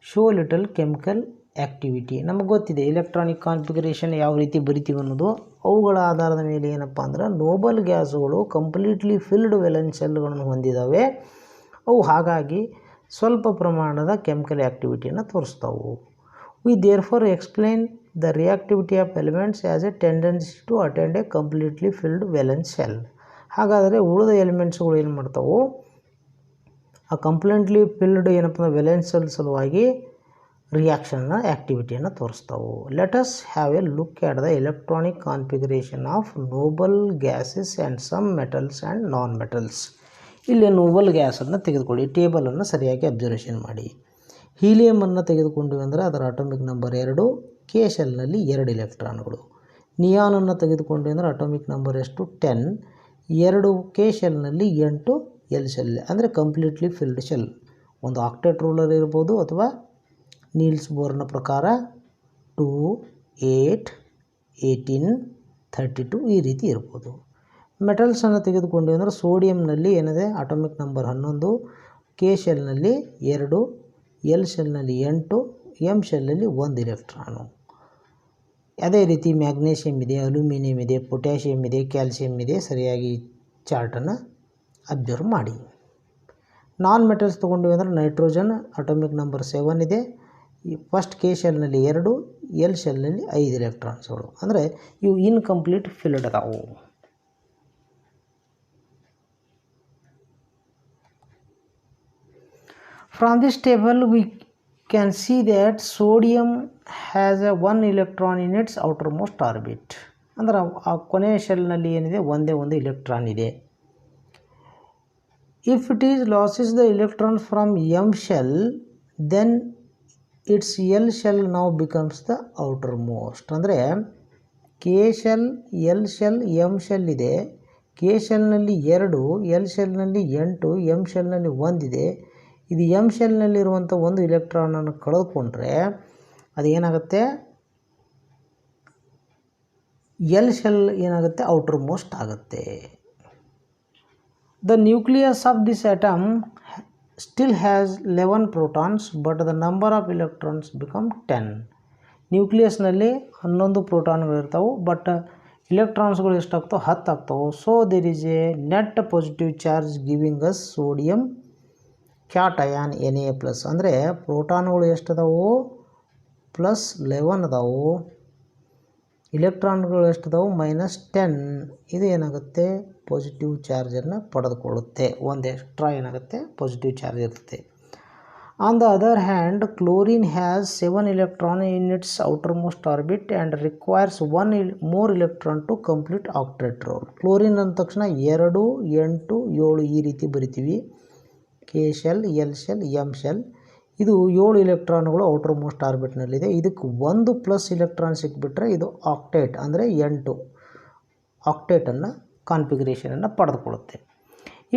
show little chemical activity. ನಮಗೆ ಗೊತ್ತಿದೆ ಎಲೆಕ್ಟ್ರಾನಿಕ್ ಕಾನ್ಫಿಗರೇಷನ್ ಯಾವ ರೀತಿ ಬರಿತೀವಿ ಅನ್ನೋದು. ಅವುಗಳ ಆಧಾರದ ಮೇಲೆ ಏನಪ್ಪ ಅಂದ್ರೆ, ನೋಬಲ್ ಗ್ಯಾಸ್ಗಳು ಕಂಪ್ಲೀಟ್ಲಿ ಫಿಲ್ಡ್ ವೆಲೆನ್ಸ್ ಶೆಲ್ಗಳನ್ನು ಹೊಂದಿದ್ದಾವೆ. ಅವು ಹಾಗಾಗಿ ಸ್ವಲ್ಪ ಪ್ರಮಾಣದ ಕೆಮಿಕಲ್ ಆ್ಯಕ್ಟಿವಿಟಿಯನ್ನು ತೋರಿಸ್ತಾವೆ. We therefore explain the reactivity of elements as a tendency to attend a completely filled valence shell. ಹಾಗಾದರೆ ಉಳಿದ ಎಲಿಮೆಂಟ್ಸ್ಗಳು ಏನು ಮಾಡ್ತಾವೆ, ಆ ಕಂಪ್ಲೀಟ್ಲಿ ಫಿಲ್ಡ್ ಏನಪ್ಪ ಅಂದ್ರೆ ವೆಲೆನ್ಸ್ ಶೆಲ್ ಸಲುವಾಗಿ ರಿಯಾಕ್ಷನ್ನ ಆ್ಯಕ್ಟಿವಿಟಿಯನ್ನು ತೋರಿಸ್ತಾವೆ. Let us have a look at the electronic configuration of noble gases and some metals and non metals. ಇಲ್ಲಿ ನೋಬಲ್ ಗ್ಯಾಸನ್ನು ತೆಗೆದುಕೊಳ್ಳಿ, ಟೇಬಲನ್ನು ಸರಿಯಾಗಿ ಅಬ್ಸರ್ವೇಷನ್ ಮಾಡಿ. ಹೀಲಿಯಮನ್ನು ತೆಗೆದುಕೊಂಡ್ವಿ ಅಂದರೆ ಅದರ ಅಟೋಮಿಕ್ ನಂಬರ್ 2, ಕೆ ಶೆಲ್ನಲ್ಲಿ 2 ಇಲೆಕ್ಟ್ರಾನ್ಗಳು. ನಿಯಾನನ್ನು ತೆಗೆದುಕೊಂಡ್ವಿ ಅಂದರೆ ಅಟೋಮಿಕ್ ನಂಬರ್ ಎಷ್ಟು, 10, 2 ಕೆ ಶೆಲ್ನಲ್ಲಿ 8 ಎಲ್ ಶೆಲ್, ಅಂದರೆ ಕಂಪ್ಲೀಟ್ಲಿ ಫಿಲ್ಡ್ ಶೆಲ್. ಒಂದು ಆಕ್ಟೇಟ್ ರೂಲರ್ ಇರ್ಬೋದು ಅಥವಾ ನೀಲ್ಸ್ ಬೋರ್ನ ಪ್ರಕಾರ 2, 8, 18, 32 ಈ ರೀತಿ ಇರ್ಬೋದು. ಮೆಟಲ್ಸನ್ನು ತೆಗೆದುಕೊಂಡ್ವಿ ಅಂದರೆ ಸೋಡಿಯಂನಲ್ಲಿ ಏನಿದೆ, ಅಟೋಮಿಕ್ ನಂಬರ್ 11, ಕೆ ಶೆಲ್ನಲ್ಲಿ 2, ಎಲ್ ಶೆಲ್ನಲ್ಲಿ 8, ಎಮ್ ಶೆಲ್ಲಲ್ಲಿ ಒಂದು ಇಲೆಕ್ಟ್ರಾನು. ಅದೇ ರೀತಿ ಮ್ಯಾಗ್ನೀಷಿಯಮ್ ಇದೆ, ಅಲ್ಯೂಮಿನಿಯಂ ಇದೆ, ಪೊಟ್ಯಾಷಿಯಮ್ ಇದೆ, ಕ್ಯಾಲ್ಸಿಯಂ ಇದೆ. ಸರಿಯಾಗಿ ಚಾರ್ಟನ್ನು ಅಬ್ಸರ್ವ್ ಮಾಡಿ. ನಾನ್ ಮೆಟಲ್ಸ್ ತೊಗೊಂಡಿವಿ ಅಂದರೆ ನೈಟ್ರೋಜನ್ ಅಟಾಮಿಕ್ ನಂಬರ್ 7 ಇದೆ. ಈ ಫಸ್ಟ್ ಕೆ ಶೆಲ್ನಲ್ಲಿ 2, ಎಲ್ ಶೆಲ್ನಲ್ಲಿ 5 ಇಲೆಕ್ಟ್ರಾನ್ಸ್ಗಳು. ಅಂದರೆ ಇವು ಇನ್ಕಂಪ್ಲೀಟ್ ಫಿಲ್ಡ್ ಅದಾವು. From this table we can see that sodium has a 1 electron in its outermost orbit. ಅಂದರೆ ಆ ಕೊನೆಯ ಶೆಲ್ನಲ್ಲಿ ಏನಿದೆ, ಒಂದೇ ಒಂದು ಇಲೆಕ್ಟ್ರಾನ್ ಇದೆ. If it is loses the electron from M shell, then its L shell now becomes the outermost. ಅಂದರೆ K shell, L shell, M shell ಇದೆ. ಕೆ ಶೆಲ್ನಲ್ಲಿ 2, ಎಲ್ ಶೆಲ್ನಲ್ಲಿ 8, ಎಮ್ ಶೆಲ್ನಲ್ಲಿ 1 ಇದೆ. ಇದು ಎಮ್ ಶೆಲ್ನಲ್ಲಿರುವಂಥ ಒಂದು ಇಲೆಕ್ಟ್ರಾನನ್ನು ಕಳೆದುಕೊಂಡ್ರೆ ಅದು ಏನಾಗುತ್ತೆ, ಎಲ್ ಶೆಲ್ ಏನಾಗುತ್ತೆ, ಔಟರ್ ಮೋಸ್ಟ್ ಆಗುತ್ತೆ. The nucleus of this atom still has 11 protons but the number of electrons become 10. ನ್ಯೂಕ್ಲಿಯಸ್ನಲ್ಲಿ 11 ಪ್ರೋಟಾನ್ಗಳಿರ್ತಾವೆ, ಬಟ್ ಇಲೆಕ್ಟ್ರಾನ್ಸ್ಗಳು ಎಷ್ಟಾಗ್ತಾವೆ, 10 ಆಗ್ತಾವೆ. So there is a net positive charge giving us sodium cation Na+. ಅಂದರೆ ಪ್ರೋಟಾನ್ಗಳು ಎಷ್ಟು ಅದಾವು, +11 ಅದಾವು. ಇಲೆಕ್ಟ್ರಾನ್ಗಳು ಎಷ್ಟು ಅದಾವು, -10. ಇದು ಏನಾಗುತ್ತೆ, ಪಾಸಿಟಿವ್ ಚಾರ್ಜನ್ನು ಪಡೆದುಕೊಳ್ಳುತ್ತೆ. ಒಂದು ಎಕ್ಸ್ಟ್ರಾ ಏನಾಗುತ್ತೆ, ಪಾಸಿಟಿವ್ ಚಾರ್ಜ್ ಇರುತ್ತೆ. On the other hand chlorine has 7 electron in its outermost orbit and requires 1 more electron to complete octet role. Chlorine ಅಂದ ತಕ್ಷಣ 2, 8, 7 ಈ ರೀತಿ ಬರಿತೀವಿ. K shell, L shell, M shell. ಇದು 7 ಇಲೆಕ್ಟ್ರಾನ್ಗಳು ಔಟರ್ ಮೋಸ್ಟ್ ಆರ್ಬಿಟ್ನಲ್ಲಿದೆ. ಇದಕ್ಕೆ 1 ಪ್ಲಸ್ ಇಲೆಕ್ಟ್ರಾನ್ ಸಿಕ್ಬಿಟ್ರೆ ಇದು ಆಕ್ಟೇಟ್, ಅಂದರೆ 8 ಆಕ್ಟೇಟನ್ನು ಕಾನ್ಫಿಗರೇಷನನ್ನು ಪಡೆದುಕೊಳ್ಳುತ್ತೆ.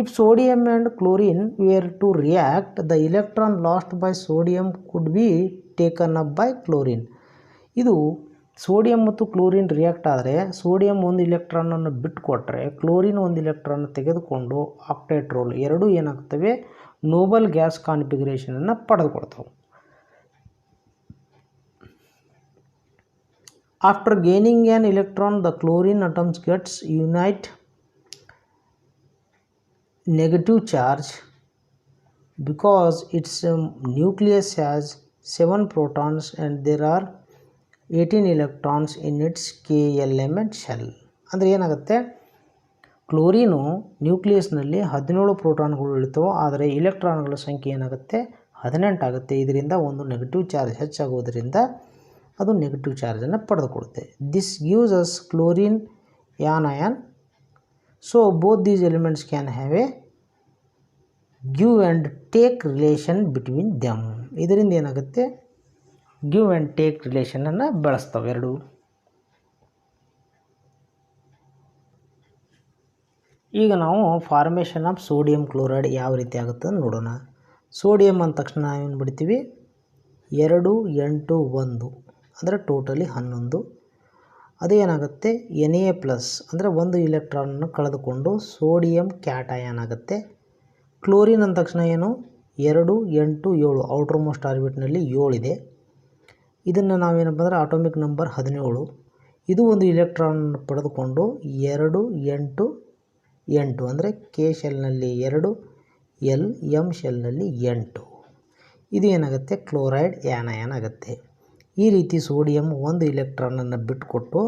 If sodium and chlorine were to react, the electron lost by sodium could be taken up by chlorine. ಇದು ಸೋಡಿಯಂ ಮತ್ತು ಕ್ಲೋರಿನ್ ರಿಯಾಕ್ಟ್ ಆದರೆ ಸೋಡಿಯಂ ಒಂದು ಇಲೆಕ್ಟ್ರಾನನ್ನು ಬಿಟ್ಟುಕೊಟ್ರೆ ಕ್ಲೋರಿನ್ ಒಂದು ಇಲೆಕ್ಟ್ರಾನ್ ತೆಗೆದುಕೊಂಡು ಆಕ್ಟೇಟ್ ರೋಲ್ ಎರಡೂ ಏನಾಗ್ತವೆ, ನೋಬಲ್ ಗ್ಯಾಸ್ ಕಾನ್ಫಿಗರೇಷನನ್ನು ಪಡೆದುಕೊಳ್ತವೆ. After gaining an electron the chlorine atoms gets unite negative charge because its nucleus has 7 protons and there are 18 electrons in its k element shell. ಅಂದರೆ ಏನಾಗುತ್ತೆ, ಕ್ಲೋರಿನು ನ್ಯೂಕ್ಲಿಯಸ್ನಲ್ಲಿ 17 ಪ್ರೋಟಾನ್ಗಳು ಇರ್ತವೆ, ಆದರೆ ಇಲೆಕ್ಟ್ರಾನ್ಗಳ ಸಂಖ್ಯೆ ಏನಾಗುತ್ತೆ, 18 ಆಗುತ್ತೆ. ಇದರಿಂದ ಒಂದು ನೆಗೆಟಿವ್ ಚಾರ್ಜ್ ಹೆಚ್ಚಾಗೋದ್ರಿಂದ ಅದು ನೆಗೆಟಿವ್ ಚಾರ್ಜನ್ನು ಪಡೆದುಕೊಳ್ಳುತ್ತೆ. This gives us chlorine anion. So both these elements can have a give and take relation between them. ಇದರಿಂದ ಏನಾಗುತ್ತೆ, ಗಿವ್ ಆ್ಯಂಡ್ ಟೇಕ್ ರಿಲೇಷನನ್ನು ಬೆಳೆಸ್ತವೆ ಎರಡು. ಈಗ ನಾವು ಫಾರ್ಮೇಷನ್ ಆಫ್ ಸೋಡಿಯಂ ಕ್ಲೋರೈಡ್ ಯಾವ ರೀತಿ ಆಗುತ್ತೆ ಅಂತ ನೋಡೋಣ. ಸೋಡಿಯಂ ಅಂದ ತಕ್ಷಣ ನಾವೇನು ಬಿಡ್ತೀವಿ, 2, 8, 1 ಅಂದರೆ ಟೋಟಲಿ 11. ಅದೇನಾಗುತ್ತೆ, Na+ ಅಂದರೆ ಒಂದು ಇಲೆಕ್ಟ್ರಾನನ್ನು ಕಳೆದುಕೊಂಡು ಸೋಡಿಯಂ ಕ್ಯಾಟಯಾನ್ ಆಗುತ್ತೆ. ಕ್ಲೋರಿನ್ ಅಂದ ತಕ್ಷಣ ಏನು, 2, 8, 7 ಔಟರ್ ಮೋಸ್ಟ್ ಆರ್ಬಿಟ್ನಲ್ಲಿ 7 ಇದೆ. ಇದನ್ನು ನಾವೇನಪ್ಪ ಅಂದರೆ ಅಟಾಮಿಕ್ ನಂಬರ್ 17. ಇದು ಒಂದು ಇಲೆಕ್ಟ್ರಾನನ್ನು ಪಡೆದುಕೊಂಡು 2, 8, 8 ಅಂದರೆ ಕೆ ಶೆಲ್ನಲ್ಲಿ 2, ಎಲ್, ಎಮ್ ಶೆಲ್ನಲ್ಲಿ 8. ಇದು ಏನಾಗುತ್ತೆ, ಕ್ಲೋರೈಡ್ ಆನಯಾನ್ ಆಗುತ್ತೆ. ಈ ರೀತಿ ಸೋಡಿಯಂ ಒಂದು ಇಲೆಕ್ಟ್ರಾನನ್ನು ಬಿಟ್ಟುಕೊಟ್ಟು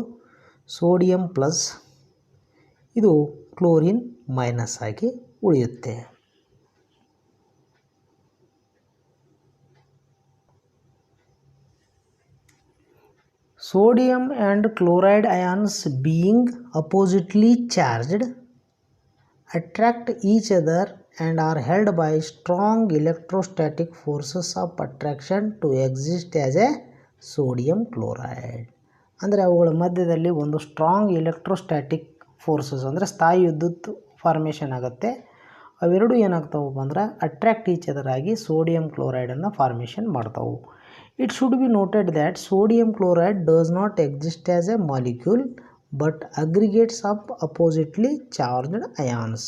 ಸೋಡಿಯಂ ಪ್ಲಸ್, ಇದು ಕ್ಲೋರಿನ್ ಮೈನಸ್ ಆಗಿ ಉಳಿಯುತ್ತೆ. Sodium and chloride ions being oppositely charged attract each other and are held by strong electrostatic forces of attraction to exist as a sodium chloride. ಅಂದರೆ ಅವುಗಳ ಮಧ್ಯದಲ್ಲಿ ಒಂದು ಸ್ಟ್ರಾಂಗ್ ಎಲೆಕ್ಟ್ರೋಸ್ಟ್ಯಾಟಿಕ್ ಫೋರ್ಸಸ್ ಅಂದರೆ ಸ್ಥಾಯಿ ವಿದ್ಯುತ್ ಫಾರ್ಮೇಷನ್ ಆಗುತ್ತೆ. ಅವೆರಡು ಏನಾಗ್ತಾವಪ್ಪ ಅಂದ್ರೆ ಅಟ್ರಾಕ್ಟ್ ಈಚ್ ಅದರ್ ಆಗಿ ಸೋಡಿಯಂ ಕ್ಲೋರೈಡನ್ನು ಫಾರ್ಮೇಷನ್ ಮಾಡ್ತಾವೆ. It should be noted that sodium chloride does not exist as a molecule but aggregates of oppositely charged ions.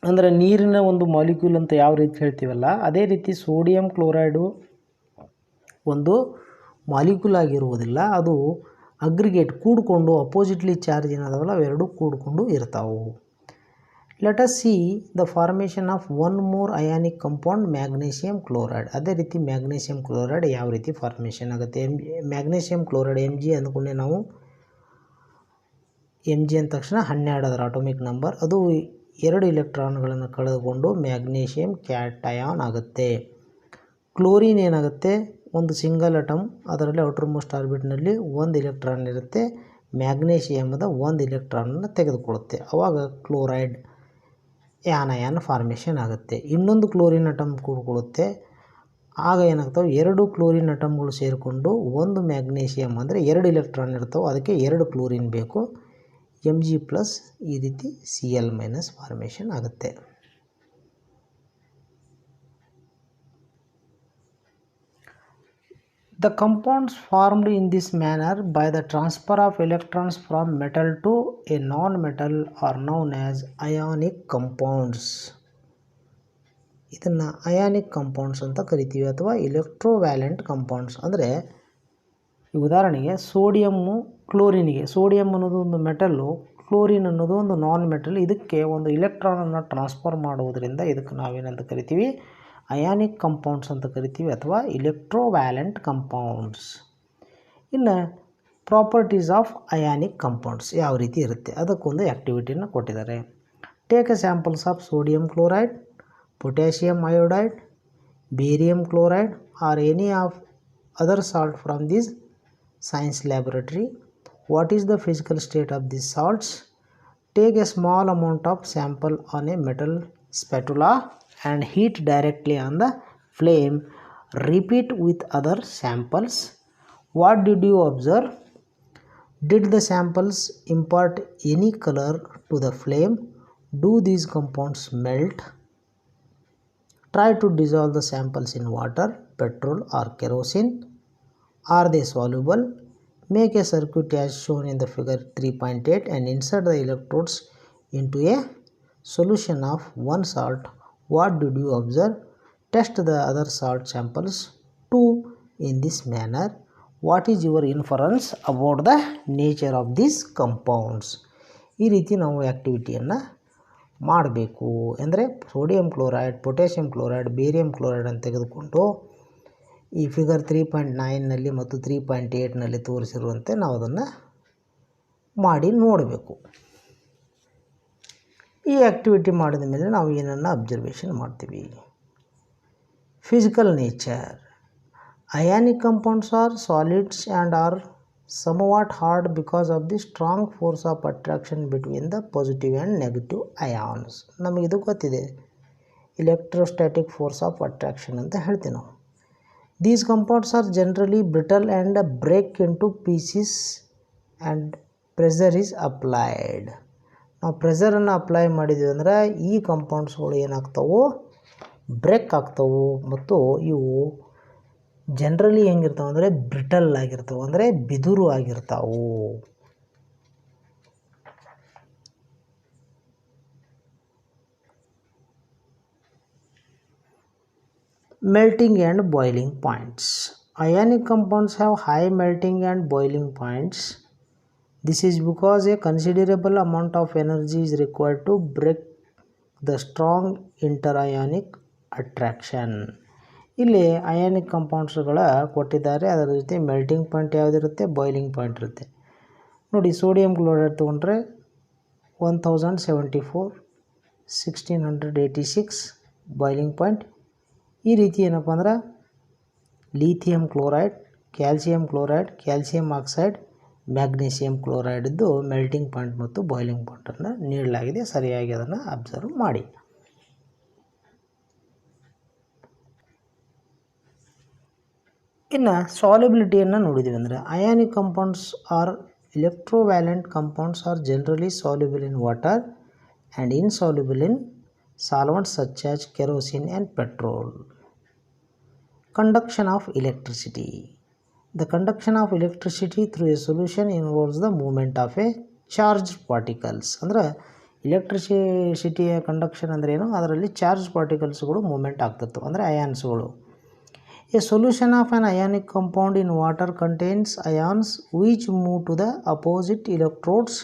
ಅಂದರೆ ನೀರಿನ ಒಂದು ಮಾಲಿಕ್ಯೂಲ್ ಅಂತ ಯಾವ ರೀತಿ ಹೇಳ್ತೀವಲ್ಲ, ಅದೇ ರೀತಿ ಸೋಡಿಯಂ ಕ್ಲೋರೈಡು ಒಂದು ಮಾಲಿಕ್ಯೂಲ್ ಆಗಿರುವುದಿಲ್ಲ, ಅದು ಅಗ್ರಿಗೇಟ್ ಕೂಡಿಕೊಂಡು ಅಪೋಸಿಟ್ಲಿ ಚಾರ್ಜ್ ಏನಾದವಲ್ಲ ಅವೆರಡು ಕೂಡಿಕೊಂಡು ಇರ್ತಾವೆ. Let us see the formation of one more ionic compound magnesium chloride. ಅದೇ ರೀತಿ ಮ್ಯಾಗ್ನೀಷಿಯಂ ಕ್ಲೋರೈಡ್ ಯಾವ ರೀತಿ ಫಾರ್ಮೇಷನ್ ಆಗುತ್ತೆ. ಮ್ಯಾಗ್ನೀಷಿಯಂ ಕ್ಲೋರೈಡ್ ಎಮ್ ಜಿ ಅಂದ್ಕೊಂಡೆ ನಾವು. ಎಮ್ ಜಿ ಅಂದ ತಕ್ಷಣ 12 ಅದರ ಅಟೋಮಿಕ್ ನಂಬರ್. ಅದು 2 ಇಲೆಕ್ಟ್ರಾನ್ಗಳನ್ನು ಕಳೆದುಕೊಂಡು ಮ್ಯಾಗ್ನೀಷಿಯಂ ಕ್ಯಾಟಯಾನ್ ಆಗುತ್ತೆ. ಕ್ಲೋರಿನ್ ಏನಾಗುತ್ತೆ, ಒಂದು ಸಿಂಗಲ್ ಅಟಮ್, ಅದರಲ್ಲಿ ಔಟರ್ ಮೋಸ್ಟ್ ಆರ್ಬಿಟ್ನಲ್ಲಿ 1 ಇಲೆಕ್ಟ್ರಾನ್ ಇರುತ್ತೆ. ಮ್ಯಾಗ್ನೀಷಿಯಮದ 1 ಇಲೆಕ್ಟ್ರಾನನ್ನು ತೆಗೆದುಕೊಳ್ಳುತ್ತೆ. ಆವಾಗ ಕ್ಲೋರೈಡ್ ಆ್ಯನಯಾನ್ ಫಾರ್ಮೇಷನ್ ಆಗುತ್ತೆ. ಇನ್ನೊಂದು ಕ್ಲೋರಿನ್ ಅಟಮ್ ಕೂಡಿಕೊಳ್ಳುತ್ತೆ. ಆಗ ಏನಾಗ್ತವೆ, 2 ಕ್ಲೋರಿನ್ ಅಟಮ್ಗಳು ಸೇರಿಕೊಂಡು 1 ಮ್ಯಾಗ್ನೀಷಿಯಮ್ ಅಂದರೆ 2 ಇಲೆಕ್ಟ್ರಾನ್ ಇರ್ತವೆ, ಅದಕ್ಕೆ 2 ಕ್ಲೋರಿನ್ ಬೇಕು. ಎಮ್ ಜಿ ಪ್ಲಸ್ ಈ ರೀತಿ Cl- ಫಾರ್ಮೇಷನ್ ಆಗುತ್ತೆ. The compounds formed in this manner by the transfer of electrons from metal to a non-metal are known as ionic compounds. ಇದನ್ನು ಅಯಾನಿಕ್ ಕಂಪೌಂಡ್ಸ್ ಅಂತ ಕರಿತೀವಿ, ಅಥವಾ ಇಲೆಕ್ಟ್ರೋವ್ಯಾಲೆಂಟ್ ಕಂಪೌಂಡ್ಸ್. ಅಂದರೆ ಉದಾಹರಣೆಗೆ ಸೋಡಿಯಮ್ಮು ಕ್ಲೋರಿನಿಗೆ, ಸೋಡಿಯಂ ಅನ್ನೋದು ಒಂದು ಮೆಟಲ್ಲು, ಕ್ಲೋರಿನ್ ಅನ್ನೋದು ಒಂದು ನಾನ್ ಮೆಟಲ್. ಇದಕ್ಕೆ ಒಂದು ಇಲೆಕ್ಟ್ರಾನನ್ನು ಟ್ರಾನ್ಸ್ಫರ್ ಮಾಡುವುದರಿಂದ ಇದಕ್ಕೆ ನಾವೇನಂತ ಕರಿತೀವಿ, ಅಯಾನಿಕ್ ಕಂಪೌಂಡ್ಸ್ ಅಂತ ಕರಿತೀವಿ, ಅಥವಾ ಇಲೆಕ್ಟ್ರೋವ್ಯಾಲೆಂಟ್ ಕಂಪೌಂಡ್ಸ್. ಇನ್ನು ಪ್ರಾಪರ್ಟೀಸ್ ಆಫ್ ಅಯಾನಿಕ್ ಕಂಪೌಂಡ್ಸ್ ಯಾವ ರೀತಿ ಇರುತ್ತೆ, ಅದಕ್ಕೊಂದು ಆ್ಯಕ್ಟಿವಿಟಿನ ಕೊಟ್ಟಿದ್ದಾರೆ. Take A samples of sodium chloride, potassium iodide, barium chloride or any of other salt from this science laboratory. What is the physical state of these salts? Take a small amount of sample on a metal spatula and heat directly on the flame. Repeat with other samples. What did you observe? Did the samples impart any color to the flame? Do these compounds melt? Try to dissolve the samples in water, petrol or kerosene. Are they soluble? Make a circuit as shown in the figure 3.8 and insert the electrodes into a solution of one salt. What did you observe? Test the other salt samples too in this manner. What is your inference about the nature of these compounds? ಈ ರೀತಿ ನಾವು ಆ್ಯಕ್ಟಿವಿಟಿಯನ್ನು ಮಾಡಬೇಕು. ಅಂದರೆ sodium chloride, potassium chloride, barium chloride ಅಂತ ತೆಗೆದುಕೊಂಡು ಈ ಫಿಗರ್ 3.9ನಲ್ಲಿ ಮತ್ತು 3.8ನಲ್ಲಿ ತೋರಿಸಿರುವಂತೆ ನಾವು ಅದನ್ನು ಮಾಡಿ ನೋಡಬೇಕು. ಈ ಆ್ಯಕ್ಟಿವಿಟಿ ಮಾಡಿದ ಮೇಲೆ ನಾವು ಏನನ್ನು ಅಬ್ಸರ್ವೇಷನ್ ಮಾಡ್ತೀವಿ. Physical nature. Ionic compounds are solids and are somewhat hard because of the strong force of attraction between the positive and negative ions. ನಮಗೆ ಇದು ಗೊತ್ತಿದೆ, ಎಲೆಕ್ಟ್ರೋಸ್ಟ್ಯಾಟಿಕ್ ಫೋರ್ಸ್ ಆಫ್ ಅಟ್ರಾಕ್ಷನ್ ಅಂತ ಹೇಳ್ತೀವಿ ನಾವು. These compounds are generally brittle and break into pieces and pressure is applied. ನಾವು ಪ್ರೆಷರನ್ನು ಅಪ್ಲೈ ಮಾಡಿದ್ವಿ ಅಂದರೆ ಈ ಕಂಪೌಂಡ್ಸ್ಗಳು ಏನಾಗ್ತವೆ, ಬ್ರೇಕ್ ಆಗ್ತವೆ. ಮತ್ತು ಇವು ಜನರಲಿ ಹೆಂಗಿರ್ತಾವೆ ಅಂದರೆ ಬ್ರಿಟಲ್ ಆಗಿರ್ತಾವೆ, ಅಂದರೆ ಬಿದುರು ಆಗಿರ್ತಾವೆ. Melting and boiling points. Ionic compounds have high melting and boiling points. This is because a considerable amount of energy is required to break the strong interionic attraction. ಇಲ್ಲಿ ಅಯಾನಿಕ್ ಕಂಪೌಂಡ್ಸ್ಗಳ ಕೊಟ್ಟಿದ್ದಾರೆ, ಅದರ ಜೊತೆ ಮೆಲ್ಟಿಂಗ್ ಪಾಯಿಂಟ್ ಯಾವುದಿರುತ್ತೆ, ಬಾಯ್ಲಿಂಗ್ ಪಾಯಿಂಟ್ ಇರುತ್ತೆ. ನೋಡಿ, ಸೋಡಿಯಂ ಕ್ಲೋರೈಡ್ ತೊಗೊಂಡ್ರೆ 1074, 1686 ಬಾಯ್ಲಿಂಗ್ ಪಾಯಿಂಟ್. ಈ ರೀತಿ ಏನಪ್ಪ ಅಂದ್ರೆ lithium chloride, calcium chloride, calcium oxide, magnesium ಕ್ಲೋರೈಡ್ದು ಮೆಲ್ಟಿಂಗ್ ಪಾಯಿಂಟ್ ಮತ್ತು ಬಾಯ್ಲಿಂಗ್ ಪಾಯಿಂಟನ್ನು ನೀಡಲಾಗಿದೆ. ಸರಿಯಾಗಿ ಅದನ್ನು ಅಬ್ಸರ್ವ್ ಮಾಡಿ. ಇನ್ನು ಸಾಲ್ಯುಬಿಲಿಟಿಯನ್ನು ನೋಡಿದ್ವಿ ಅಂದರೆ ionic compounds are electrovalent compounds are generally soluble in water and insoluble in solvents such as kerosene and petrol. Conduction of electricity. The conduction of electricity through a solution involves the movement of a charged particles. ಅಂದರೆ ಎಲೆಕ್ಟ್ರಿಸಿಟಿಯ ಕಂಡಕ್ಷನ್ ಅಂದರೆ ಏನು, ಅದರಲ್ಲಿ ಚಾರ್ಜ್ ಪಾರ್ಟಿಕಲ್ಸ್ಗಳು ಮೂಮೆಂಟ್ ಆಗ್ತಿತ್ತು, ಅಂದರೆ ಅಯಾನ್ಸ್ಗಳು. A solution of an ionic compound in water contains ions which move to the opposite electrodes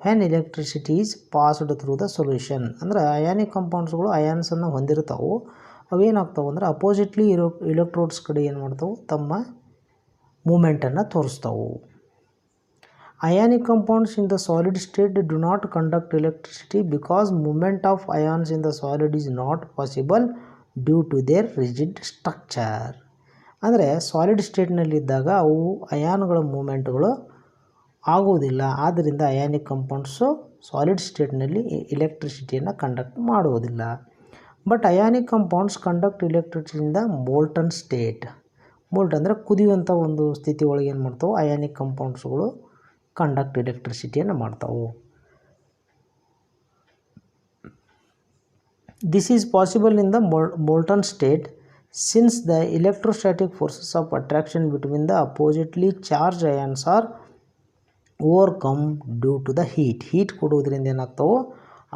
when electricity is passed through the solution. ಅಂದರೆ ಅಯಾನಿಕ್ ಕಂಪೌಂಡ್ಸ್ಗಳು ಅಯಾನ್ಸನ್ನು ಹೊಂದಿರ್ತಾವೆ, ಅವೇನಾಗ್ತಾವೆ ಅಂದರೆ ಅಪೋಸಿಟ್ಲಿ ಇಲೆಕ್ಟ್ರೋಡ್ಸ್ ಕಡೆ ಏನು ಮಾಡ್ತಾವೆ, ತಮ್ಮ ಮೂಮೆಂಟನ್ನು ತೋರಿಸ್ತಾವೆ. Ionic compounds in the solid state do not conduct electricity because movement of ions in the solid is not possible due to their rigid structure. ಅಂದರೆ ಸಾಲಿಡ್ ಸ್ಟೇಟ್ನಲ್ಲಿದ್ದಾಗ ಅವು ಅಯಾನ್ಗಳ ಮೂಮೆಂಟ್ಗಳು ಆಗುವುದಿಲ್ಲ, ಆದ್ದರಿಂದ ಅಯಾನಿಕ್ ಕಂಪೌಂಡ್ಸು ಸಾಲಿಡ್ ಸ್ಟೇಟ್ನಲ್ಲಿ ಎಲೆಕ್ಟ್ರಿಸಿಟಿಯನ್ನು ಕಂಡಕ್ಟ್ ಮಾಡುವುದಿಲ್ಲ. But ionic compounds conduct electricity in the molten state. Molt ಅಂದರೆ ಕುದಿಯುವಂಥ ಒಂದು ಸ್ಥಿತಿ ಒಳಗೆ ಏನು ಮಾಡ್ತಾವೆ, ಅಯಾನಿಕ್ ಕಂಪೌಂಡ್ಸ್ಗಳು ಕಂಡಕ್ಟ್ ಎಲೆಕ್ಟ್ರಿಸಿಟಿಯನ್ನು ಮಾಡ್ತಾವೆ. This is possible in the molten state since the electrostatic forces of attraction between the oppositely charge ions are overcome due to the heat ಕೊಡುವುದರಿಂದ ಏನಾಗ್ತಾವೋ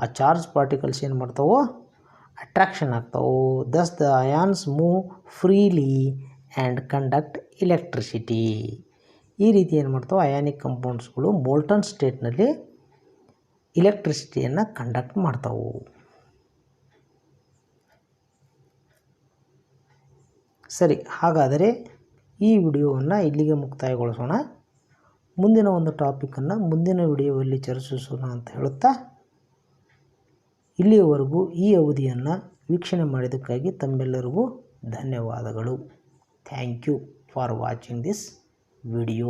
ಆ ಚಾರ್ಜ್ ಪಾರ್ಟಿಕಲ್ಸ್ ಏನು ಮಾಡ್ತಾವೋ ಅಟ್ರಾಕ್ಷನ್ ಆಗ್ತಾವೆ. Thus the ions move freely and conduct electricity. ಈ ರೀತಿ ಏನು ಮಾಡ್ತಾವೆ, ಅಯಾನಿಕ್ ಕಂಪೌಂಡ್ಸ್ಗಳು ಮೋಲ್ಟನ್ ಸ್ಟೇಟ್ನಲ್ಲಿ ಎಲೆಕ್ಟ್ರಿಸಿಟಿಯನ್ನು ಕಂಡಕ್ಟ್ ಮಾಡ್ತಾವೆ. ಸರಿ, ಹಾಗಾದರೆ ಈ ವಿಡಿಯೋವನ್ನು ಇಲ್ಲಿಗೆ ಮುಕ್ತಾಯಗೊಳಿಸೋಣ. ಮುಂದಿನ ಒಂದು ಟಾಪಿಕನ್ನು ಮುಂದಿನ ವಿಡಿಯೋದಲ್ಲಿ ಚರ್ಚಿಸೋಣ ಅಂತ ಹೇಳುತ್ತಾ, ಇಲ್ಲಿಯವರೆಗೂ ಈ ಅವಧಿಯನ್ನು ವೀಕ್ಷಣೆ ಮಾಡಿದ್ದಕ್ಕಾಗಿ ತಮ್ಮೆಲ್ಲರಿಗೂ ಧನ್ಯವಾದಗಳು. Thank you for watching this video.